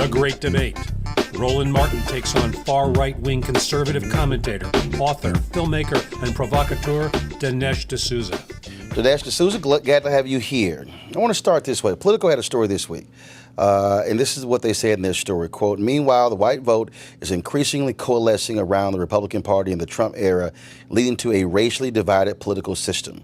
The Great Debate. Roland Martin takes on far-right-wing conservative commentator, author, filmmaker, and provocateur Dinesh D'Souza. Dinesh D'Souza, glad to have you here. I want to start this way. Politico had a story this week, and this is what they said in their story, quote, "Meanwhile, the white vote is increasingly coalescing around the Republican Party in the Trump era, leading to a racially divided political system.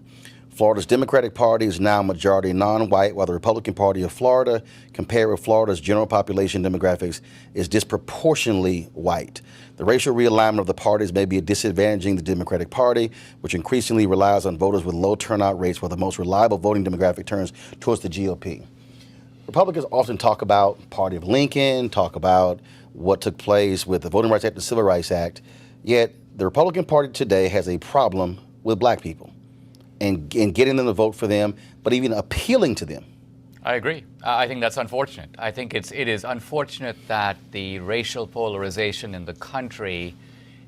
Florida's Democratic Party is now majority non-white, while the Republican Party of Florida, compared with Florida's general population demographics, is disproportionately white. The racial realignment of the parties may be disadvantaging the Democratic Party, which increasingly relies on voters with low turnout rates, while the most reliable voting demographic turns towards the GOP." Republicans often talk about Party of Lincoln, talk about what took place with the Voting Rights Act and the Civil Rights Act, yet the Republican Party today has a problem with black people. And getting them to vote for them, but even appealing to them. I agree. I think that's unfortunate. I think it is unfortunate that the racial polarization in the country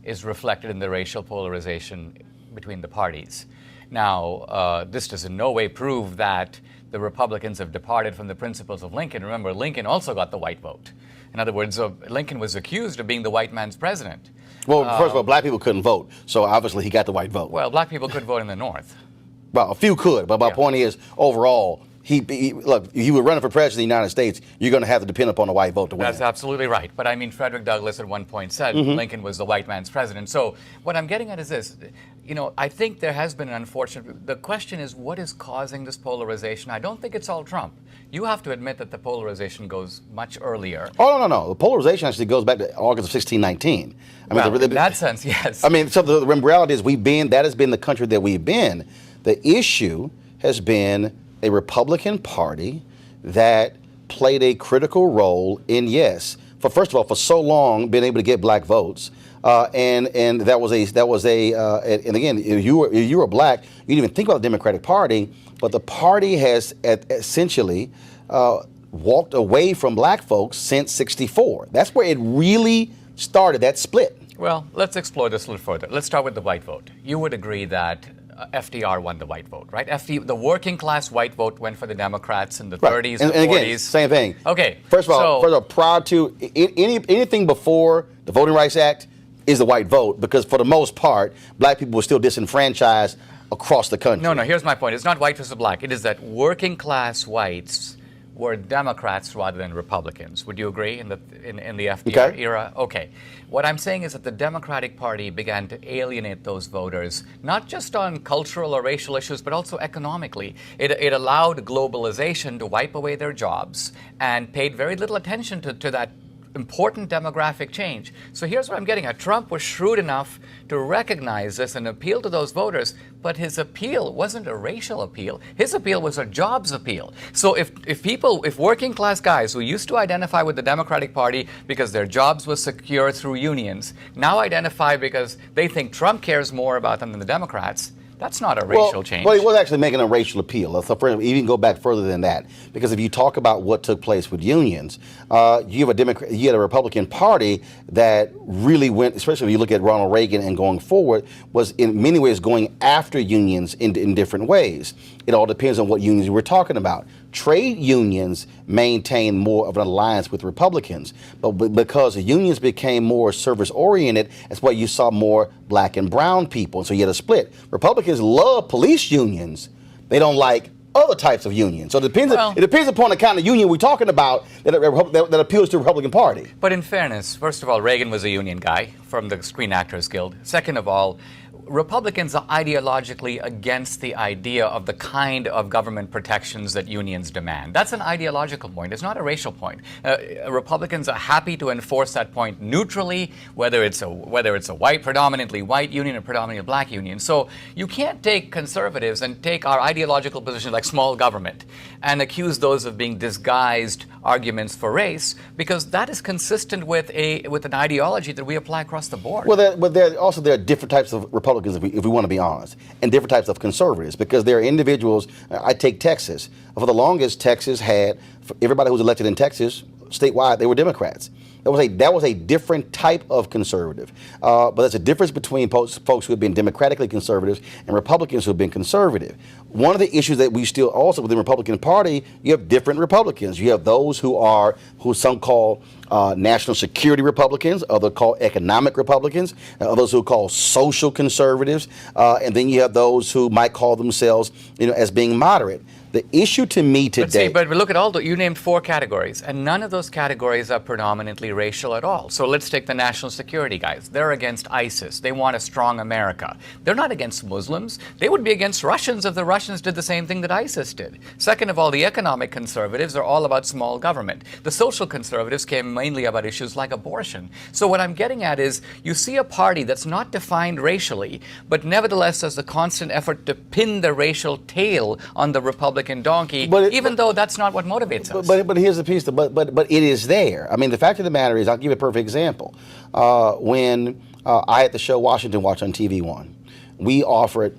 is reflected in the racial polarization between the parties. Now, this does in no way prove that the Republicans have departed from the principles of Lincoln. Remember, Lincoln also got the white vote. In other words, Lincoln was accused of being the white man's president. Well, first of all, black people couldn't vote, so obviously he got the white vote. Well, black people could vote in the North. Well, a few could, but my point is, overall, look, if you were running for president of the United States, you're going to have to depend upon the white vote to win. That's absolutely right. But I mean, Frederick Douglass at one point said Lincoln was the white man's president. So what I'm getting at is this. I think there has been an unfortunate. The question is, what is causing this polarization? I don't think it's all Trump. You have to admit that the polarization goes much earlier. Oh, no. The polarization actually goes back to August of 1619. In that sense, yes. I mean, so the reality is that has been the country that we've been. The issue has been a Republican Party that played a critical role in, first of all, for so long being able to get black votes, and that was a and again, if you were black, you didn't even think about the Democratic Party, but the party has essentially walked away from black folks since '64. That's where it really started, that split. Well, let's explore this a little further. Let's start with the white vote. You would agree that FDR won the white vote, right? The working class white vote went for the Democrats in the 30s and 40s. Again, same thing. Okay. First of all, prior to anything before the Voting Rights Act is the white vote, because for the most part, black people were still disenfranchised across the country. No, here's my point. It's not white versus black. It is that working class whites were Democrats rather than Republicans. Would you agree in the FDR era? Okay. What I'm saying is that the Democratic Party began to alienate those voters, not just on cultural or racial issues, but also economically. It allowed globalization to wipe away their jobs and paid very little attention to that important demographic change. So here's what I'm getting at. Trump was shrewd enough to recognize this and appeal to those voters, but his appeal wasn't a racial appeal. His appeal was a jobs appeal. So if working class guys who used to identify with the Democratic Party because their jobs were secure through unions, now identify because they think Trump cares more about them than the Democrats, that's not a racial change. Well, he was actually making a racial appeal. So even go back further than that, because if you talk about what took place with unions, you had a Republican Party that really went, especially if you look at Ronald Reagan and going forward, was in many ways going after unions in different ways. It all depends on what unions we're talking about. Trade unions maintained more of an alliance with Republicans, but because the unions became more service-oriented, that's why you saw more black and brown people, and so you had a split. Republicans love police unions. They don't like other types of unions. So it depends upon the kind of union we're talking about that appeals to the Republican Party. But in fairness, first of all, Reagan was a union guy from the Screen Actors Guild. Second of all, Republicans are ideologically against the idea of the kind of government protections that unions demand. That's an ideological point. It's not a racial point. Republicans are happy to enforce that point neutrally, whether it's a predominantly white union or predominantly black union. So you can't take conservatives and take our ideological position like small government and accuse those of being disguised arguments for race, because that is consistent with an ideology that we apply across the board. Well, there are different types of Republicans, if we want to be honest, and different types of conservatives, because there are individuals. I take Texas. For the longest, Texas had, for everybody who was elected in Texas statewide, they were Democrats. That was a different type of conservative. But there's a difference between folks who have been democratically conservative and Republicans who have been conservative. One of the issues that we still also within the Republican Party, you have different Republicans. You have those who some call national security Republicans, others call economic Republicans, and others who call social conservatives, and then you have those who might call themselves, as being moderate. The issue to me today... But look at you named 4 categories, and none of those categories are predominantly racial at all. So let's take the national security guys. They're against ISIS. They want a strong America. They're not against Muslims. They would be against Russians if the Russians did the same thing that ISIS did. Second of all, the economic conservatives are all about small government. The social conservatives care mainly about issues like abortion. So what I'm getting at is you see a party that's not defined racially, but nevertheless has a constant effort to pin the racial tail on the Republican donkey, even though that's not what motivates us. But here's the piece, but it is there. I mean, the fact of the matter is, I'll give you a perfect example. When I had the show Washington Watch on TV1, we offered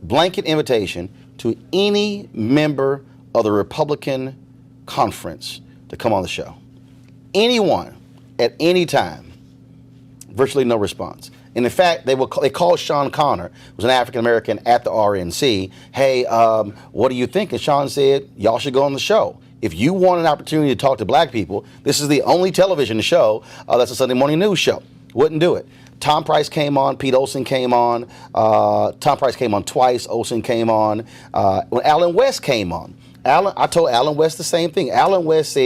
blanket invitation to any member of the Republican conference to come on the show. Anyone, at any time. Virtually no response. And in fact, they called Sean Connor, who was an African-American at the RNC. Hey, what do you think? And Sean said, y'all should go on the show. If you want an opportunity to talk to black people, this is the only television show that's a Sunday morning news show. Wouldn't do it. Tom Price came on. Pete Olson came on. Tom Price came on twice. Olson came on. When Alan West came on, I told Alan West the same thing. Alan West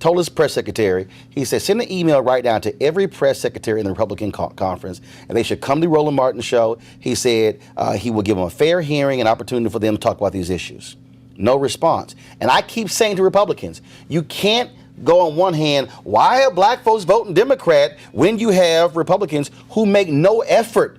told his press secretary, he said, send an email right down to every press secretary in the Republican conference, and they should come to Roland Martin's show. He said he will give them a fair hearing and opportunity for them to talk about these issues. No response. And I keep saying to Republicans, you can't go on one hand, why are black folks voting Democrat when you have Republicans who make no effort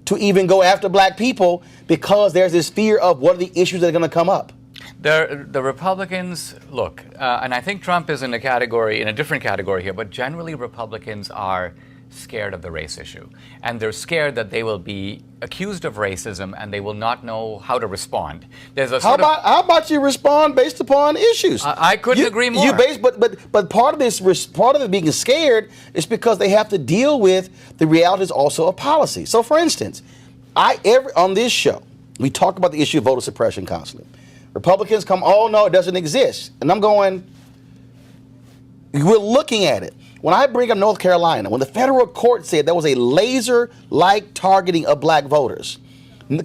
to even go after black people because there's this fear of what are the issues that are going to come up? The Republicans, look, and I think Trump is in a different category here, but generally Republicans are scared of the race issue. And they're scared that they will be accused of racism and they will not know how to respond. There's a how about you respond based upon issues? I couldn't agree more. But part of it being scared is because they have to deal with the realities also of policy. So for instance, on this show, we talk about the issue of voter suppression constantly. Republicans come, oh no, it doesn't exist. And I'm going, we're looking at it. When I bring up North Carolina, when the federal court said there was a laser-like targeting of black voters,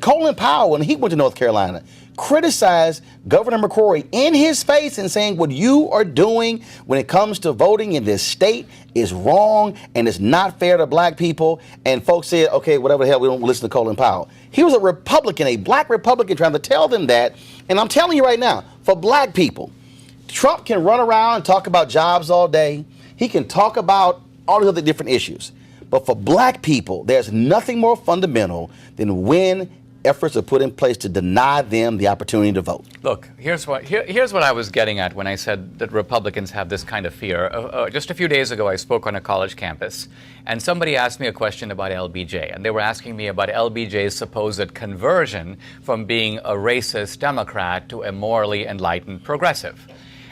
Colin Powell, when he went to North Carolina, criticized Governor McCrory in his face and saying what you are doing when it comes to voting in this state is wrong and it's not fair to black people. And folks said, okay, whatever the hell, we don't listen to Colin Powell. He was a Republican, a black Republican, trying to tell them that. And I'm telling you right now, for black people, Trump can run around and talk about jobs all day. He can talk about all the other different issues. But for black people, there's nothing more fundamental than when efforts are put in place to deny them the opportunity to vote. Look, here's what I was getting at when I said that Republicans have this kind of fear. Just a few days ago, I spoke on a college campus, and somebody asked me a question about LBJ, and they were asking me about LBJ's supposed conversion from being a racist Democrat to a morally enlightened progressive.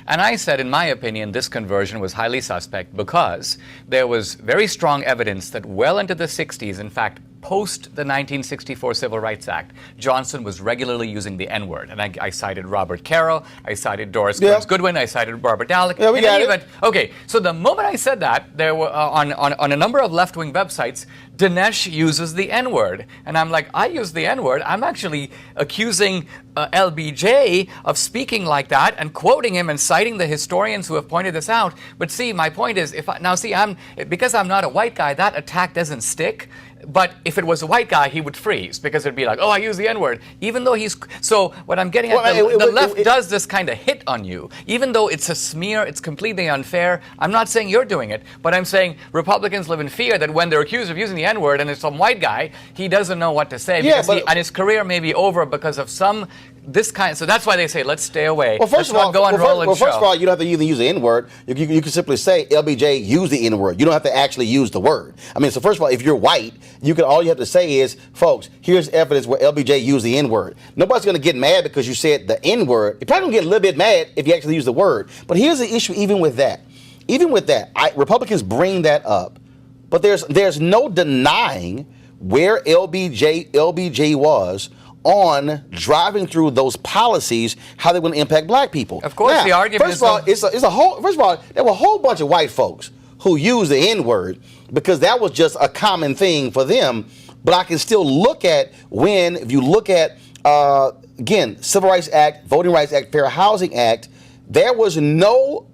And I said, in my opinion, this conversion was highly suspect because there was very strong evidence that well into the 60s, in fact, post the 1964 Civil Rights Act, Johnson was regularly using the N-word. And I cited Robert Caro, I cited Doris Kearns Goodwin, I cited Barbara Dallek. Yeah, we got it. Okay, so the moment I said that, there were on a number of left-wing websites, Dinesh uses the N-word. And I'm like, I use the N-word. I'm actually accusing LBJ of speaking like that and quoting him and citing the historians who have pointed this out. But see, my point is, because I'm not a white guy, that attack doesn't stick. But if it was a white guy, he would freeze because it'd be like, oh, I use the N-word. Even though so what I'm getting at, the left does this kind of hit on you. Even though it's a smear, it's completely unfair. I'm not saying you're doing it, but I'm saying Republicans live in fear that when they're accused of using the N-word and it's some white guy, he doesn't know what to say and his career may be over because of so that's why they say, let's stay away. Well, first of all, you don't have to even use the N-word. You can simply say LBJ used the N-word. You don't have to actually use the word. I mean, so first of all, if you're white, all you have to say is, folks, here's evidence where LBJ used the N-word. Nobody's going to get mad because you said the N-word. You're probably going to get a little bit mad if you actually use the word. But here's the issue even with that. even with that, Republicans bring that up, but there's no denying where LBJ was on driving through those policies, how they will impact black people. Of course, now, the argument first of all, first of all, there were a whole bunch of white folks who used the N-word because that was just a common thing for them. But I can still look at if you look at, again, Civil Rights Act, Voting Rights Act, Fair Housing Act, there was no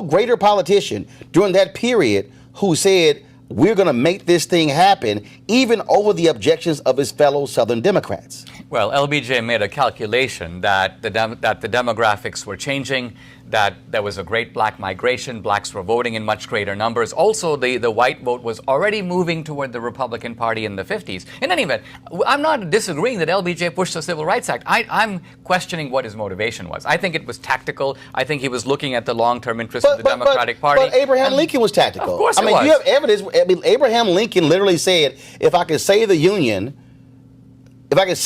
greater politician during that period who said, we're going to make this thing happen, even over the objections of his fellow Southern Democrats. Well, LBJ made a calculation that the demographics were changing, that there was a great black migration, blacks were voting in much greater numbers. Also, the white vote was already moving toward the Republican Party in the 50s. In any event, I'm not disagreeing that LBJ pushed the Civil Rights Act. I'm questioning what his motivation was. I think it was tactical. I think he was looking at the long-term interests of the Democratic Party. But Abraham Lincoln was tactical. Of course it was. I mean, you have evidence. I mean, Abraham Lincoln literally said, if I can save the Union, and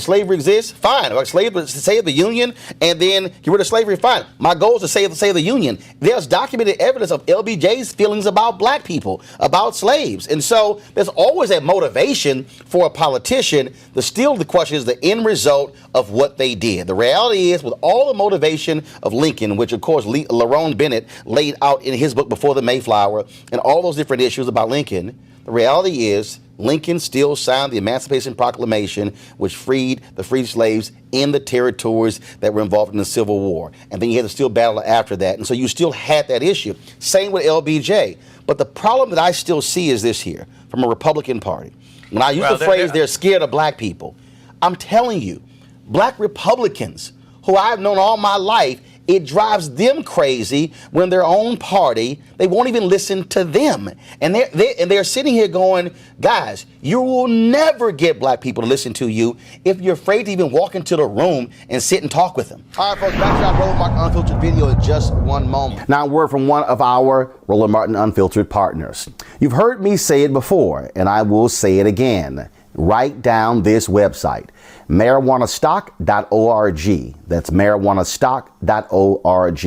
slavery exists, fine. If I can save the Union and then get rid of slavery, fine. My goal is to save the Union. There's documented evidence of LBJ's feelings about black people, about slaves. And so there's always a motivation for a politician. The question is the end result of what they did. The reality is, with all the motivation of Lincoln, which of course Lerone Bennett laid out in his book Before the Mayflower, and all those different issues about Lincoln, the reality is Lincoln still signed the Emancipation Proclamation, which freed the freed slaves in the territories that were involved in the Civil War. And then you had to still battle after that. And so you still had that issue. Same with LBJ. But the problem that I still see is this here, from a Republican Party. When I use the phrase, they're scared of black people, I'm telling you, black Republicans, who I've known all my life, it drives them crazy when their own party, they won't even listen to them. And they're sitting here going, guys, you will never get black people to listen to you if you're afraid to even walk into the room and sit and talk with them. All right, folks, back to our Roland Martin Unfiltered video in just one moment. Now, a word from one of our Roland Martin Unfiltered partners. You've heard me say it before, and I will say it again. Write down this website, marijuanastock.org. That's marijuanastock.org.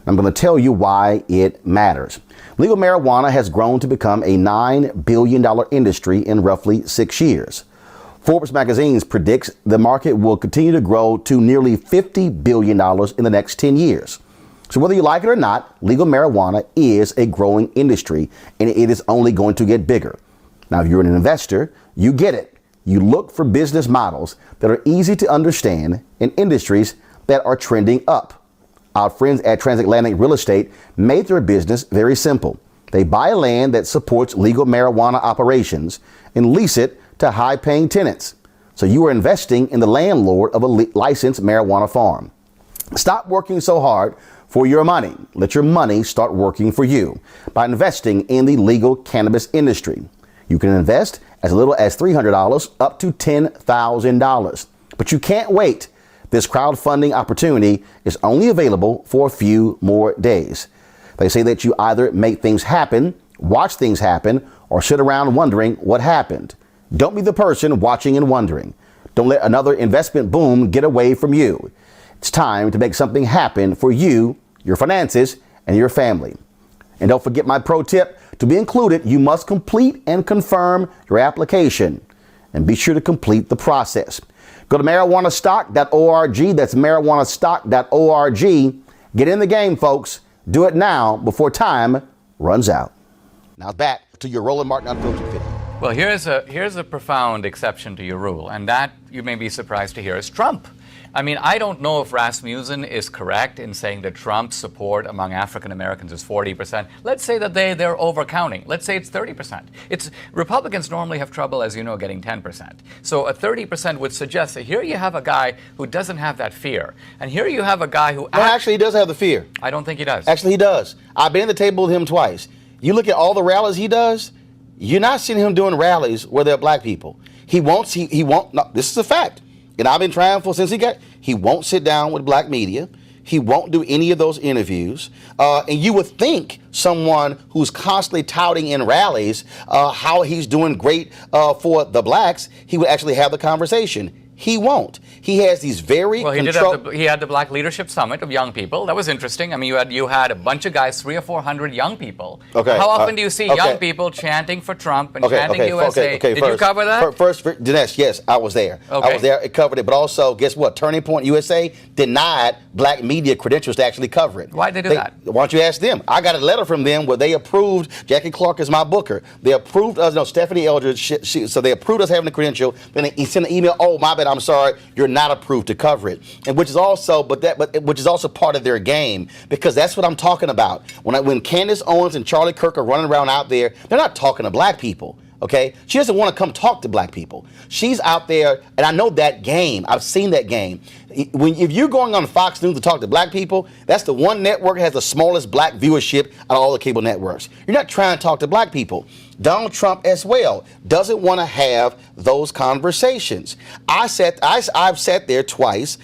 I'm going to tell you why it matters. Legal marijuana has grown to become a $9 billion industry in roughly 6 years. Forbes magazine predicts the market will continue to grow to nearly $50 billion in the next 10 years. So whether you like it or not, legal marijuana is a growing industry, and it is only going to get bigger. Now, if you're an investor, you get it. You look for business models that are easy to understand in industries that are trending up. Our friends at Transatlantic Real Estate made their business very simple. They buy land that supports legal marijuana operations and lease it to high-paying tenants. So you are investing in the landlord of a licensed marijuana farm. Stop working so hard for your money. Let your money start working for you by investing in the legal cannabis industry. You can invest as little as $300 up to $10,000. But you can't wait. This crowdfunding opportunity is only available for a few more days. They say that you either make things happen, watch things happen, or sit around wondering what happened. Don't be the person watching and wondering. Don't let another investment boom get away from you. It's time to make something happen for you, your finances, and your family. And don't forget my pro tip. To be included, you must complete and confirm your application. And be sure to complete the process. Go to marijuanastock.org. That's marijuanastock.org. Get in the game, folks. Do it now before time runs out. Now back to your Roland Martin Unfiltered video. Well, here's a profound exception to your rule, and that, you may be surprised to hear, is Trump. I mean, I don't know if Rasmussen is correct in saying that Trump's support among African Americans is 40%. Let's say that they're overcounting. Let's say it's 30%. Republicans normally have trouble, as you know, getting 10%. So a 30% would suggest that here you have a guy who doesn't have that fear. And here you have a guy who... actually, he does have the fear. I don't think he does. Actually, he does. I've been at the table with him twice. You look at all the rallies he does, you're not seeing him doing rallies where there are black people. He won't, no, this is a fact. And I've been trying he won't sit down with black media. He won't do any of those interviews. And you would think someone who's constantly touting in rallies how he's doing great for the blacks, he would actually have the conversation. He won't. He has these very Well, he had the Black Leadership Summit of young people. That was interesting. I mean, you had a bunch of guys, 300 or 400 young people. Okay. How often do you see young people chanting for Trump and chanting USA? Did first, you cover that? First, Dinesh, yes, I was there. Okay. I was there. It covered it. But also, guess what? Turning Point USA denied black media credentials to actually cover it. Why'd they do that? Why don't you ask them? I got a letter from them where they approved. Jackie Clark is my booker. They approved us. No, Stephanie Eldridge. So they approved us having the credential. Then he sent an email. Oh, my bad. I'm sorry. You're not approved to cover it. And which is also, which is also part of their game, because that's what I'm talking about. When Candace Owens and Charlie Kirk are running around out there, they're not talking to black people. Okay, she doesn't want to come talk to black people. She's out there, and I know that game. I've seen that game. If you're going on Fox News to talk to black people, that's the one network that has the smallest black viewership out of all the cable networks. You're not trying to talk to black people. Donald Trump as well doesn't want to have those conversations. I've sat there twice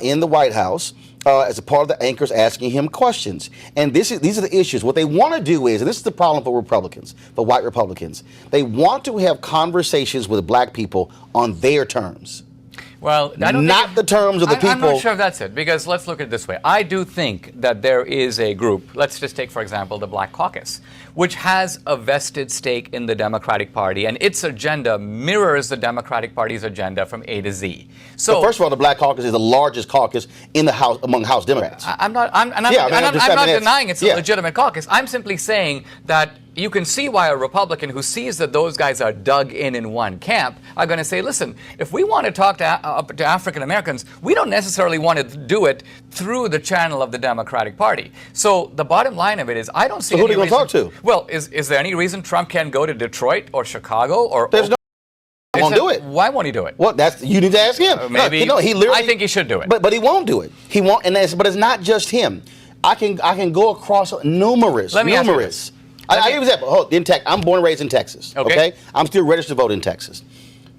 in the White House. As a part of the anchors asking him questions. And these are the issues. What they want to do is, and this is the problem for Republicans, for white Republicans, they want to have conversations with black people on their terms. Well, I don't not the terms of the people. I'm not sure if that's it, because let's look at it this way. I do think that there is a group, let's just take, for example, the Black Caucus, which has a vested stake in the Democratic Party, and its agenda mirrors the Democratic Party's agenda from A to Z. So, first of all, the Black Caucus is the largest caucus in the House among House Democrats. I'm not denying it's a legitimate caucus. I'm simply saying that you can see why a Republican who sees that those guys are dug in one camp are going to say, listen, if we want to talk to African Americans, we don't necessarily want to do it through the channel of the Democratic Party. So the bottom line of it is, I don't see who are you going to talk to? Well, is there any reason Trump can't go to Detroit or Chicago or? There's no. He won't do it. Why won't he do it? Well, you need to ask him. Maybe. No, he literally. I think he should do it. But he won't do it. He won't. But it's not just him. I can go across numerous. Let me ask you this. I'll give you an example. I'm born and raised in Texas. Okay. I'm still registered to vote in Texas.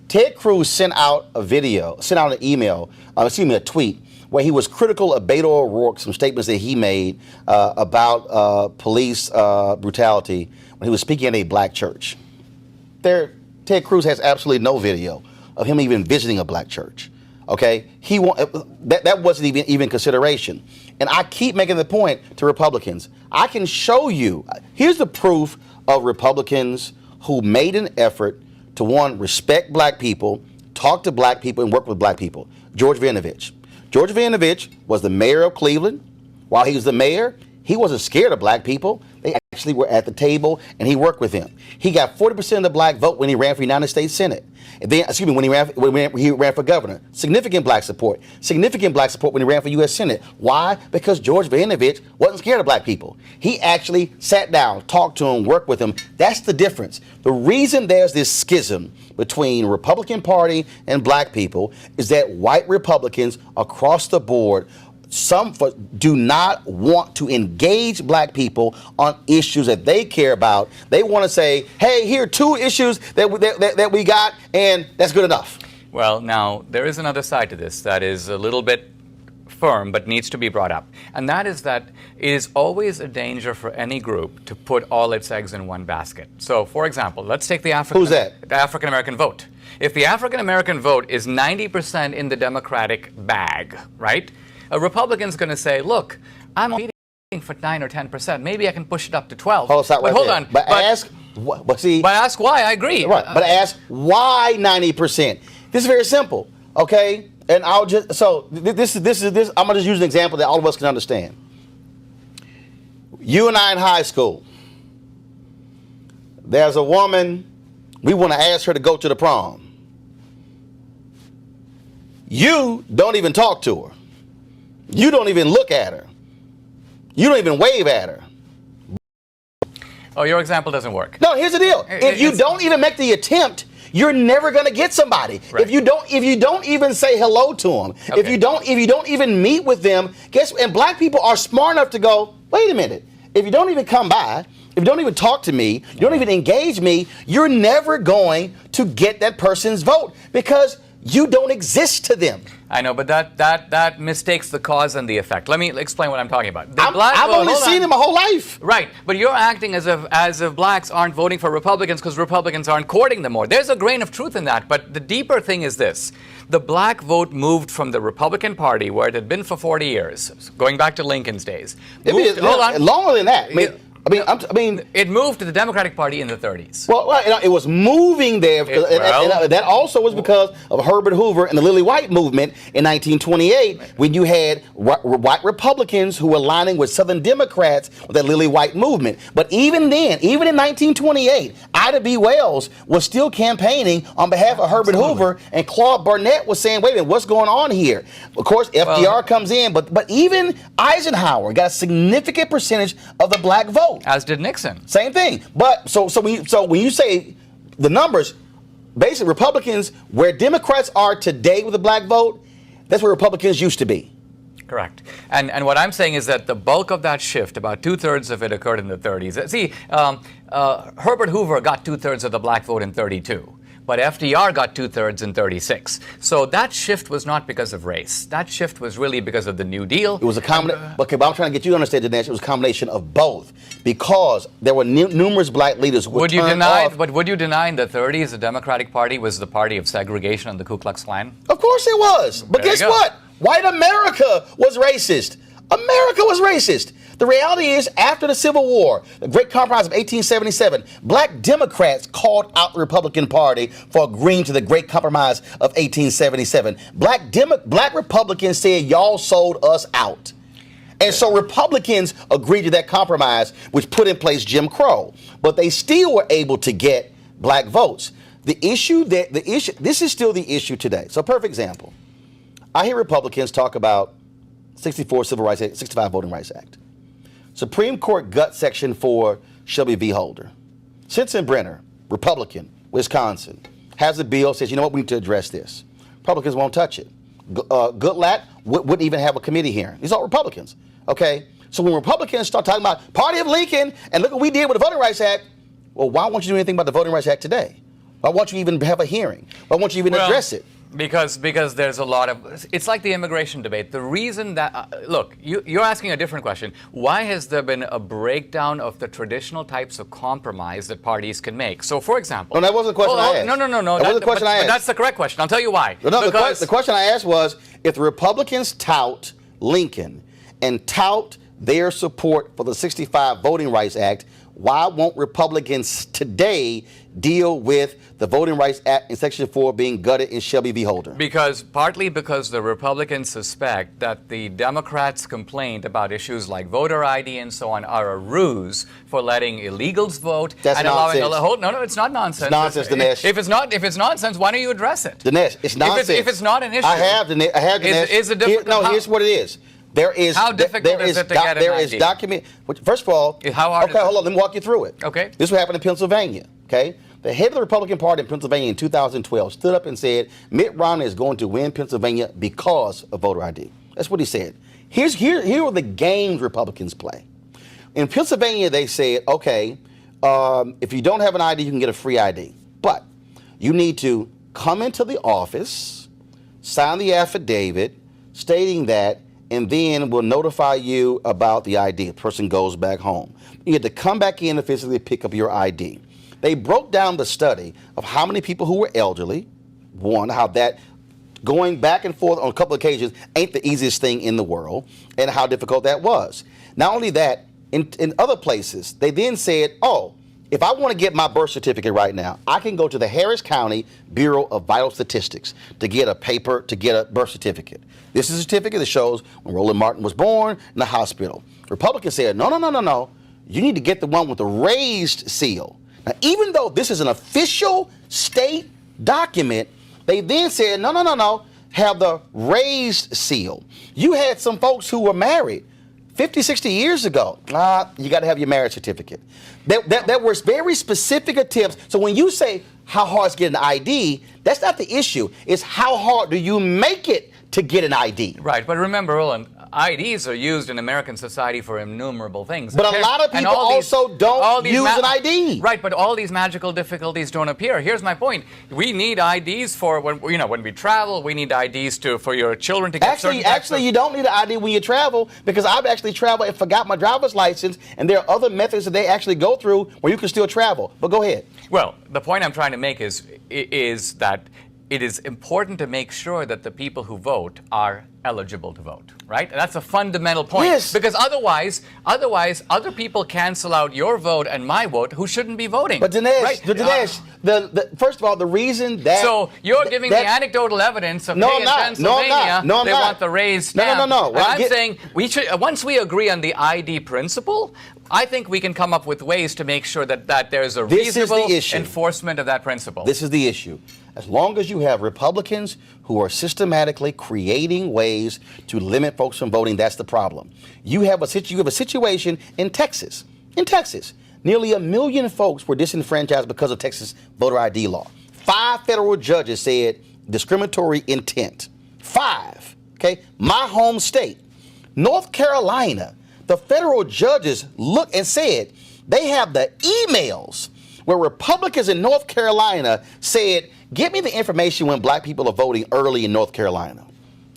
Ted Cruz sent out an email, a tweet, where he was critical of Beto O'Rourke, some statements that he made about police brutality when he was speaking at a black church. Ted Cruz has absolutely no video of him even visiting a black church. Okay, that wasn't even consideration. And I keep making the point to Republicans. I can show you. Here's the proof of Republicans who made an effort to, one, respect black people, talk to black people, and work with black people. George Vinovich. George Vinovich was the mayor of Cleveland. While he was the mayor, he wasn't scared of black people. They actually were at the table, and he worked with them. He got 40% of the black vote when he ran for United States Senate. And then, when he ran for governor. Significant black support. Significant black support when he ran for U.S. Senate. Why? Because George Vinovich wasn't scared of black people. He actually sat down, talked to them, worked with them. That's the difference. The reason there's this schism between Republican Party and black people is that white Republicans across the board do not want to engage black people on issues that they care about. They want to say, hey, here are two issues that we got, and that's good enough. Well, now, there is another side to this that is a little bit firm but needs to be brought up. And that is that it is always a danger for any group to put all its eggs in one basket. So, for example, let's take the African American vote. If the African American vote is 90% in the Democratic bag, right? A Republican's going to say, look, I'm waiting for 9 or 10%. Maybe I can push it up to 12. Hold on. But ask why. I agree. Right. But ask why 90%. This is very simple. Okay. And I'm going to just use an example that all of us can understand. You and I in high school. There's a woman. We want to ask her to go to the prom. You don't even talk to her. You don't even look at her. You don't even wave at her. Oh, your example doesn't work. No, here's the deal. If you don't even make the attempt, you're never going to get somebody. Right. If you don't even say hello to them, okay. if you don't even meet with them, and black people are smart enough to go, wait a minute. If you don't even come by, if you don't even talk to me, you don't even engage me, you're never going to get that person's vote because you don't exist to them. I know, but that mistakes the cause and the effect. Let me explain what I'm talking about. I've only seen it my whole life. Right, but you're acting as if blacks aren't voting for Republicans because Republicans aren't courting them more. There's a grain of truth in that, but the deeper thing is this. The black vote moved from the Republican Party, where it had been for 40 years, going back to Lincoln's days. Longer than that. I mean, it moved to the Democratic Party in the 30s. Well, it was moving there, and that also was because of Herbert Hoover and the Lily White movement in 1928, when you had white Republicans who were aligning with Southern Democrats with that Lily White movement. But even then, even in 1928, Ida B. Wells was still campaigning on behalf of Herbert Hoover, and Claude Barnett was saying, wait a minute, what's going on here? Of course, FDR comes in, but even Eisenhower got a significant percentage of the black vote. As did Nixon. Same thing. But so when you say the numbers, basically Republicans, where Democrats are today with the black vote, that's where Republicans used to be. Correct. And what I'm saying is that the bulk of that shift, about 2/3 of it, occurred in the 30s. See, Herbert Hoover got 2/3 of the black vote in 32. But FDR got 2/3 in 36. So that shift was not because of race. That shift was really because of the New Deal. It was a combination. But I'm trying to get you to understand, Dinesh, it was a combination of both, because there were numerous black leaders who would you deny? But would you deny in the 30s the Democratic Party was the party of segregation and the Ku Klux Klan? Of course it was. But guess what? White America was racist. America was racist. The reality is, after the Civil War, the Great Compromise of 1877, black Democrats called out the Republican Party for agreeing to the Great Compromise of 1877. Black Republicans said, y'all sold us out. And so Republicans agreed to that compromise, which put in place Jim Crow. But they still were able to get black votes. This is still the issue today. So, perfect example. I hear Republicans talk about 64 Civil Rights Act, 65 Voting Rights Act. Supreme Court gut section for Shelby v. Holder. Sensenbrenner, Republican, Wisconsin, has a bill, says, you know what, we need to address this. Republicans won't touch it. Goodlatte wouldn't even have a committee hearing. These are all Republicans. Okay? So when Republicans start talking about Party of Lincoln and look what we did with the Voting Rights Act, well, why won't you do anything about the Voting Rights Act today? Why won't you even have a hearing? Why won't you even address it? Because there's a lot of, it's like the immigration debate. The reason that, look, you're asking a different question. Why has there been a breakdown of the traditional types of compromise that parties can make? So, for example. No, that wasn't the question I asked. No. That wasn't the question I asked. But that's the correct question. I'll tell you why. No, the question I asked was, if the Republicans tout Lincoln and tout their support for the 65 Voting Rights Act, why won't Republicans today deal with the Voting Rights Act in Section 4 being gutted in Shelby v. Holder? Partly because the Republicans suspect that the Democrats' complaint about issues like voter ID and so on are a ruse for letting illegals vote. That's and nonsense. No, it's not nonsense. It's nonsense, Dinesh. If it's nonsense, why don't you address it? Dinesh, it's nonsense. If it's not an issue. I have, Dinesh. Is it difficult? Here's what it is. How difficult is it to get an ID? There is document. First of all, how hard okay, hold on. Let me walk you through it. Okay. This will happen in Pennsylvania. Okay. The head of the Republican Party in Pennsylvania in 2012 stood up and said Mitt Romney is going to win Pennsylvania because of voter ID. That's what he said. Here are the games Republicans play. In Pennsylvania, they said, okay, if you don't have an ID, you can get a free ID, but you need to come into the office, sign the affidavit stating that, and then we'll notify you about the ID. The person goes back home. You have to come back in and physically pick up your ID. They broke down the study of how many people who were elderly, one, how that going back and forth on a couple of occasions ain't the easiest thing in the world, and how difficult that was. Not only that, in other places, they then said, oh, if I want to get my birth certificate right now, I can go to the Harris County Bureau of Vital Statistics to get a birth certificate. This is a certificate that shows when Roland Martin was born in the hospital. Republicans said, no. You need to get the one with the raised seal. Now, even though this is an official state document, they then said, no, have the raised seal. You had some folks who were married 50, 60 years ago. You got to have your marriage certificate. There were very specific attempts. So when you say how hard is getting an ID, that's not the issue. It's how hard do you make it to get an ID. Right, but remember, Roland, IDs are used in American society for innumerable things. But a lot of people also don't use an ID. Right, but all these magical difficulties don't appear. Here's my point. We need IDs for when we travel. We need IDs for your children to get Actually, you don't need an ID when you travel, because I've actually traveled and forgot my driver's license, and there are other methods that they actually go through where you can still travel. But go ahead. Well, the point I'm trying to make is that it is important to make sure that the people who vote are eligible to vote, right? And that's a fundamental point. Yes. Because otherwise, other people cancel out your vote and my vote who shouldn't be voting. But Dinesh, right? Dinesh, first of all, the reason that... So you're giving me anecdotal evidence of, hey, in Pennsylvania, they want the raised stamp. No. And I'm saying we should, once we agree on the ID principle, I think we can come up with ways to make sure that there's a reasonable enforcement of that principle. This is the issue. As long as you have Republicans who are systematically creating ways to limit folks from voting, that's the problem. You have a situation in Texas. In Texas, nearly 1 million folks were disenfranchised because of Texas voter ID law. 5 federal judges said discriminatory intent. 5. Okay, my home state, North Carolina. The federal judges looked and said they have the emails where Republicans in North Carolina said, "Give me the information when black people are voting early in North Carolina."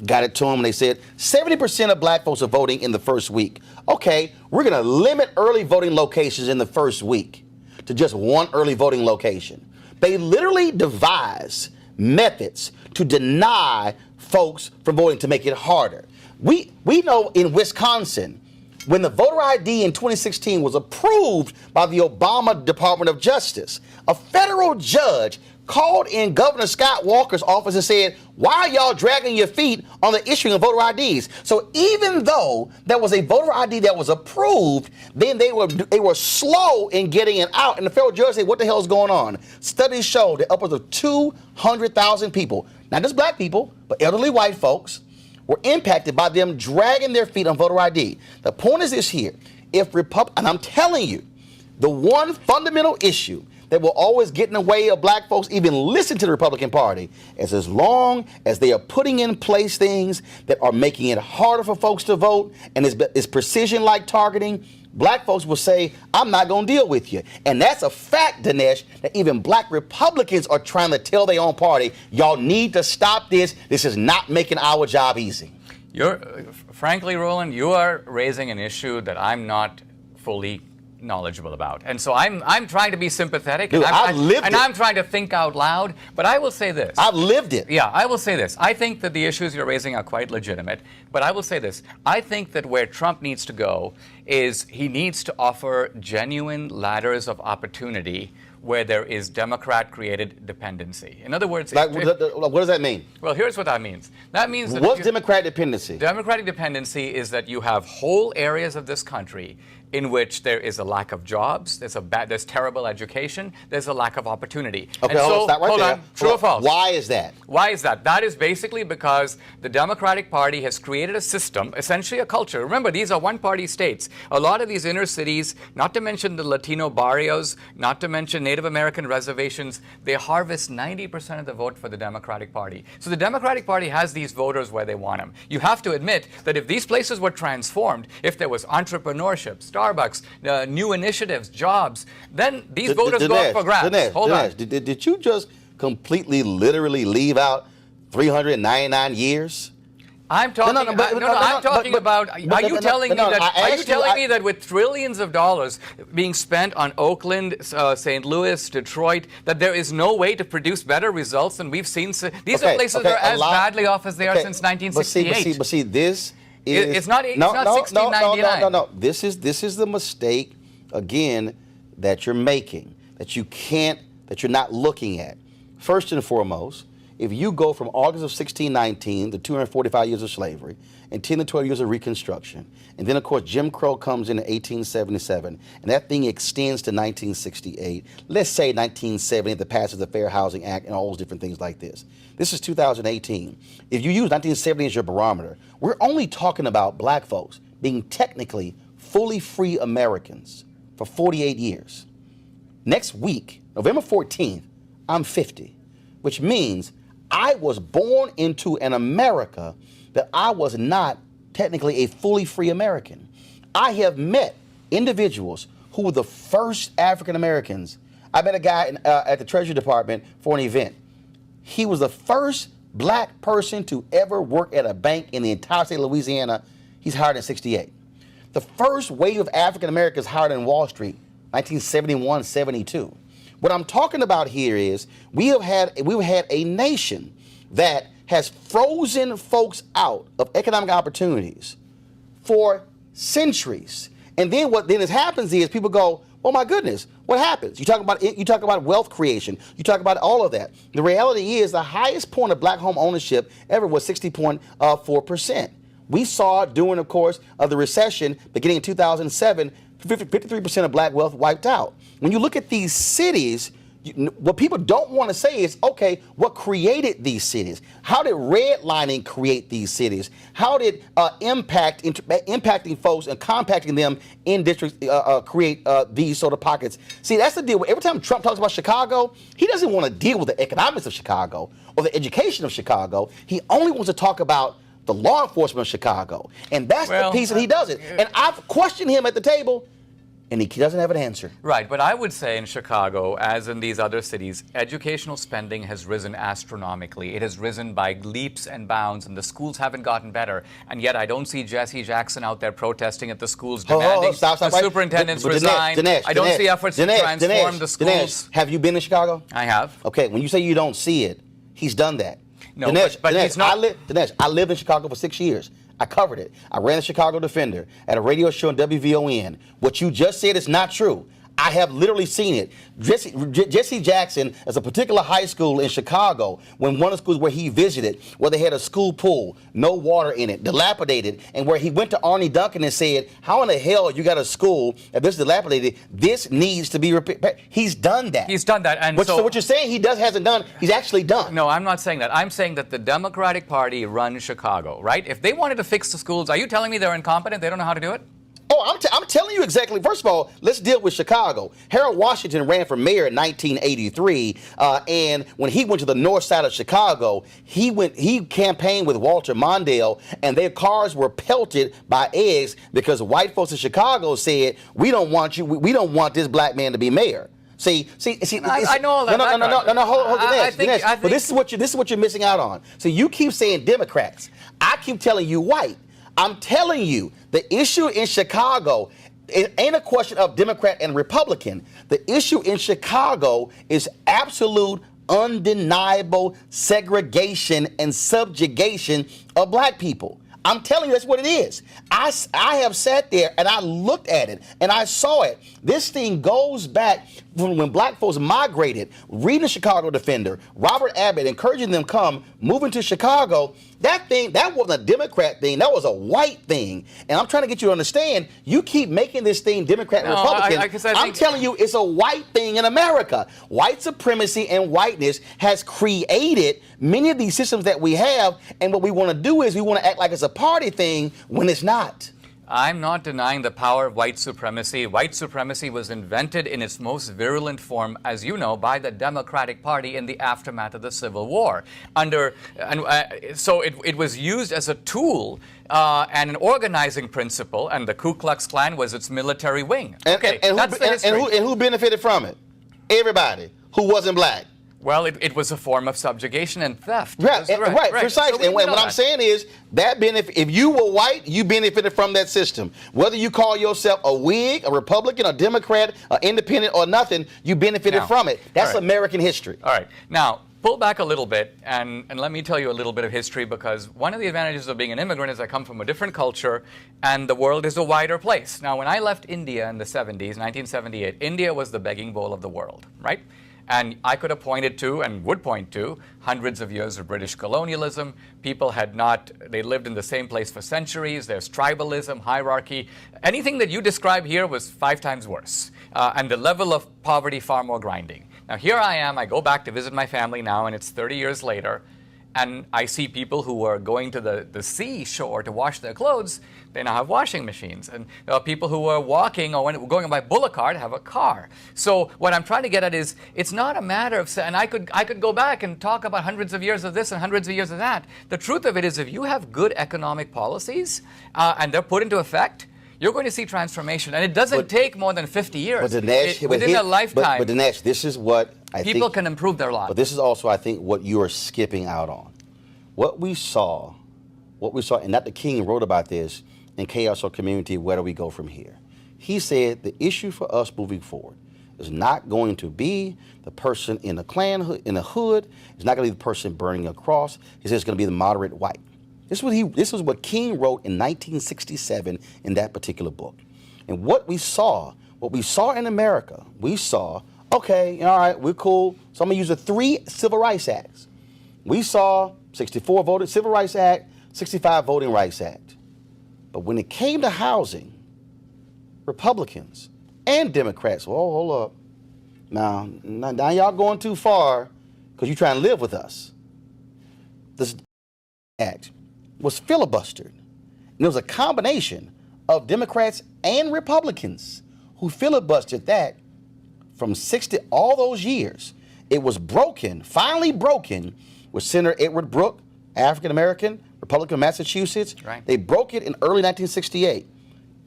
Got it to them, and they said 70% of black folks are voting in the first week. Okay, we're going to limit early voting locations in the first week to just one early voting location. They literally devise methods to deny folks from voting to make it harder. We know in Wisconsin, when the voter ID in 2016 was approved by the Obama Department of Justice, a federal judge called in Governor Scott Walker's office and said, "Why are y'all dragging your feet on the issuing of voter IDs?" So even though there was a voter ID that was approved, then they were slow in getting it out. And the federal judge said, "What the hell is going on?" Studies show that upwards of 200,000 people, not just black people, but elderly white folks, were impacted by them dragging their feet on voter ID. The point is this here. And I'm telling you, the one fundamental issue that will always get in the way of black folks even listen to the Republican Party is as long as they are putting in place things that are making it harder for folks to vote, and it's precision-like targeting, black folks will say, "I'm not going to deal with you." And that's a fact, Dinesh, that even black Republicans are trying to tell their own party, y'all need to stop this. This is not making our job easy. Frankly, Roland, you are raising an issue that I'm not fully knowledgeable about. And so I'm trying to be sympathetic. Dude, I'm trying to think out loud. But I will say this. I've lived it. Yeah, I will say this. I think that the issues you're raising are quite legitimate. But I will say this. I think that where Trump needs to go is he needs to offer genuine ladders of opportunity where there is Democrat-created dependency. In other words... what does that mean? Well, here's what that means. That means that... What's Democratic dependency? Democratic dependency is that you have whole areas of this country in which there is a lack of jobs, there's terrible education, there's a lack of opportunity. Okay, hold on. True or false? Why is that? Why is that? That is basically because the Democratic Party has created a system, essentially a culture. Remember, these are one-party states. A lot of these inner cities, not to mention the Latino barrios, not to mention Native American reservations, they harvest 90% of the vote for the Democratic Party. So the Democratic Party has these voters where they want them. You have to admit that if these places were transformed, if there was entrepreneurship, Starbucks, new initiatives, jobs, then these voters go up for grabs. Dinesh, did you just completely, literally leave out 399 years? I'm talking. I'm talking about. Are you telling me that with trillions of dollars being spent on Oakland, St. Louis, Detroit, that there is no way to produce better results than we've seen? These are places that are as badly off as they are since 1968. But see, this. It's not 1699. No. This is the mistake, again, that you're making, that you're not looking at. First and foremost, if you go from August of 1619 to 245 years of slavery and 10 to 12 years of Reconstruction, and then, of course, Jim Crow comes in 1877, and that thing extends to 1968, let's say 1970, the passage of the Fair Housing Act and all those different things like this. This is 2018. If you use 1970 as your barometer, we're only talking about black folks being technically fully free Americans for 48 years. Next week, November 14th, I'm 50, which means I was born into an America that I was not technically a fully free American. I have met individuals who were the first African Americans. I met a guy at the Treasury Department for an event. He was the first black person to ever work at a bank in the entire state of Louisiana. He's hired in '68. The first wave of African Americans hired in Wall Street, 1971, 72. What I'm talking about here is we've had a nation that has frozen folks out of economic opportunities for centuries. And then what then happens is people go, oh my goodness, what happens? You talk about wealth creation. You talk about all of that. The reality is the highest point of black home ownership ever was 60.4%. We saw during, of course, of the recession beginning in 2007, 53% of black wealth wiped out. When you look at these cities, what people don't want to say is, okay, what created these cities? How did redlining create these cities? How did impacting folks and compacting them in districts create these sort of pockets? See, that's the deal. Every time Trump talks about Chicago, he doesn't want to deal with the economics of Chicago or the education of Chicago. He only wants to talk about the law enforcement of Chicago. And that's the piece that he does it. And I've questioned him at the table, and he doesn't have an answer. Right, but I would say in Chicago, as in these other cities, educational spending has risen astronomically. It has risen by leaps and bounds, and the schools haven't gotten better. And yet I don't see Jesse Jackson out there protesting at the schools, demanding the superintendents resign. I don't see efforts to transform the schools. Dinesh, have you been to Chicago? I have. Okay, when you say you don't see it, he's done that. No, Dinesh, but he's not. Dinesh, I lived in Chicago for 6 years. I covered it. I ran the Chicago Defender at a radio show on WVON. What you just said is not true. I have literally seen it. Jesse Jackson, as a particular high school in Chicago, when one of the schools where he visited, where they had a school pool, no water in it, dilapidated, and where he went to Arnie Duncan and said, how in the hell you got a school that this is dilapidated? This needs to be repaired. He's done that. He's done that. And so what you're saying he hasn't done, he's actually done. No, I'm not saying that. I'm saying that the Democratic Party runs Chicago, right? If they wanted to fix the schools, are you telling me they're incompetent? They don't know how to do it? Oh, I'm telling you exactly. First of all, let's deal with Chicago. Harold Washington ran for mayor in 1983, and when he went to the north side of Chicago, he campaigned with Walter Mondale, and their cars were pelted by eggs because white folks in Chicago said, we don't want you. We don't want this black man to be mayor. See. I know all that. No. Hold I Dinesh. think, But this is what you're missing out on. So you keep saying Democrats. I keep telling you white. I'm telling you, the issue in Chicago, it ain't a question of Democrat and Republican. The issue in Chicago is absolute, undeniable segregation and subjugation of black people. I'm telling you, that's what it is. I have sat there and I looked at it and I saw it. This thing goes back from when black folks migrated, reading the Chicago Defender, Robert Abbott encouraging them come, moving to Chicago. That wasn't a Democrat thing. That was a white thing. And I'm trying to get you to understand, you keep making this thing Democrat and Republican. I'm telling you, it's a white thing in America. White supremacy and whiteness has created many of these systems that we have. And what we want to do is we want to act like it's a party thing when it's not. I'm not denying the power of white supremacy. White supremacy was invented in its most virulent form, as you know, by the Democratic Party in the aftermath of the Civil War. So it was used as a tool and an organizing principle, and the Ku Klux Klan was its military wing. And who benefited from it? Everybody who wasn't black. Well, it was a form of subjugation and theft. Right, precisely. So and what I'm saying is that if you were white, you benefited from that system. Whether you call yourself a Whig, a Republican, a Democrat, an Independent, or nothing, you benefited from it. That's American history. All right. Now, pull back a little bit and let me tell you a little bit of history, because one of the advantages of being an immigrant is I come from a different culture and the world is a wider place. Now, when I left India in the 70s, 1978, India was the begging bowl of the world, right? And I could have pointed to and would point to hundreds of years of British colonialism. People they lived in the same place for centuries. There's tribalism, hierarchy. Anything that you describe here was 5 times worse. And the level of poverty far more grinding. Now here I am, I go back to visit my family now, and it's 30 years later. And I see people who are going to the seashore to wash their clothes, they now have washing machines. And there are people who are walking or going by bullock cart have a car. So what I'm trying to get at is, it's not a matter of, and I could go back and talk about hundreds of years of this and hundreds of years of that. The truth of it is, if you have good economic policies and they're put into effect, you're going to see transformation. And it doesn't take more than 50 years. But Dinesh, within a lifetime. But Dinesh, this is what I think people can improve their lives. But this is also, I think, what you are skipping out on. What we saw, and Dr. King wrote about this in Chaos or Community, Where Do We Go From Here? He said the issue for us moving forward is not going to be the person in the Klan hood, in the hood. It's not going to be the person burning a cross. He said it's going to be the moderate white. This is what King wrote in 1967 in that particular book. And what we saw in America, we saw, okay, all right, we're cool. So I'm going to use the 3 Civil Rights Acts. We saw 64 voted Civil Rights Act, 65 Voting Rights Act. But when it came to housing, Republicans and Democrats, well, hold up. Now y'all going too far because you're trying to live with us. This act was filibustered. And it was a combination of Democrats and Republicans who filibustered that from 60 all those years. It was broken, finally broken, with Senator Edward Brooke, African-American, Republican of Massachusetts. Right. They broke it in early 1968.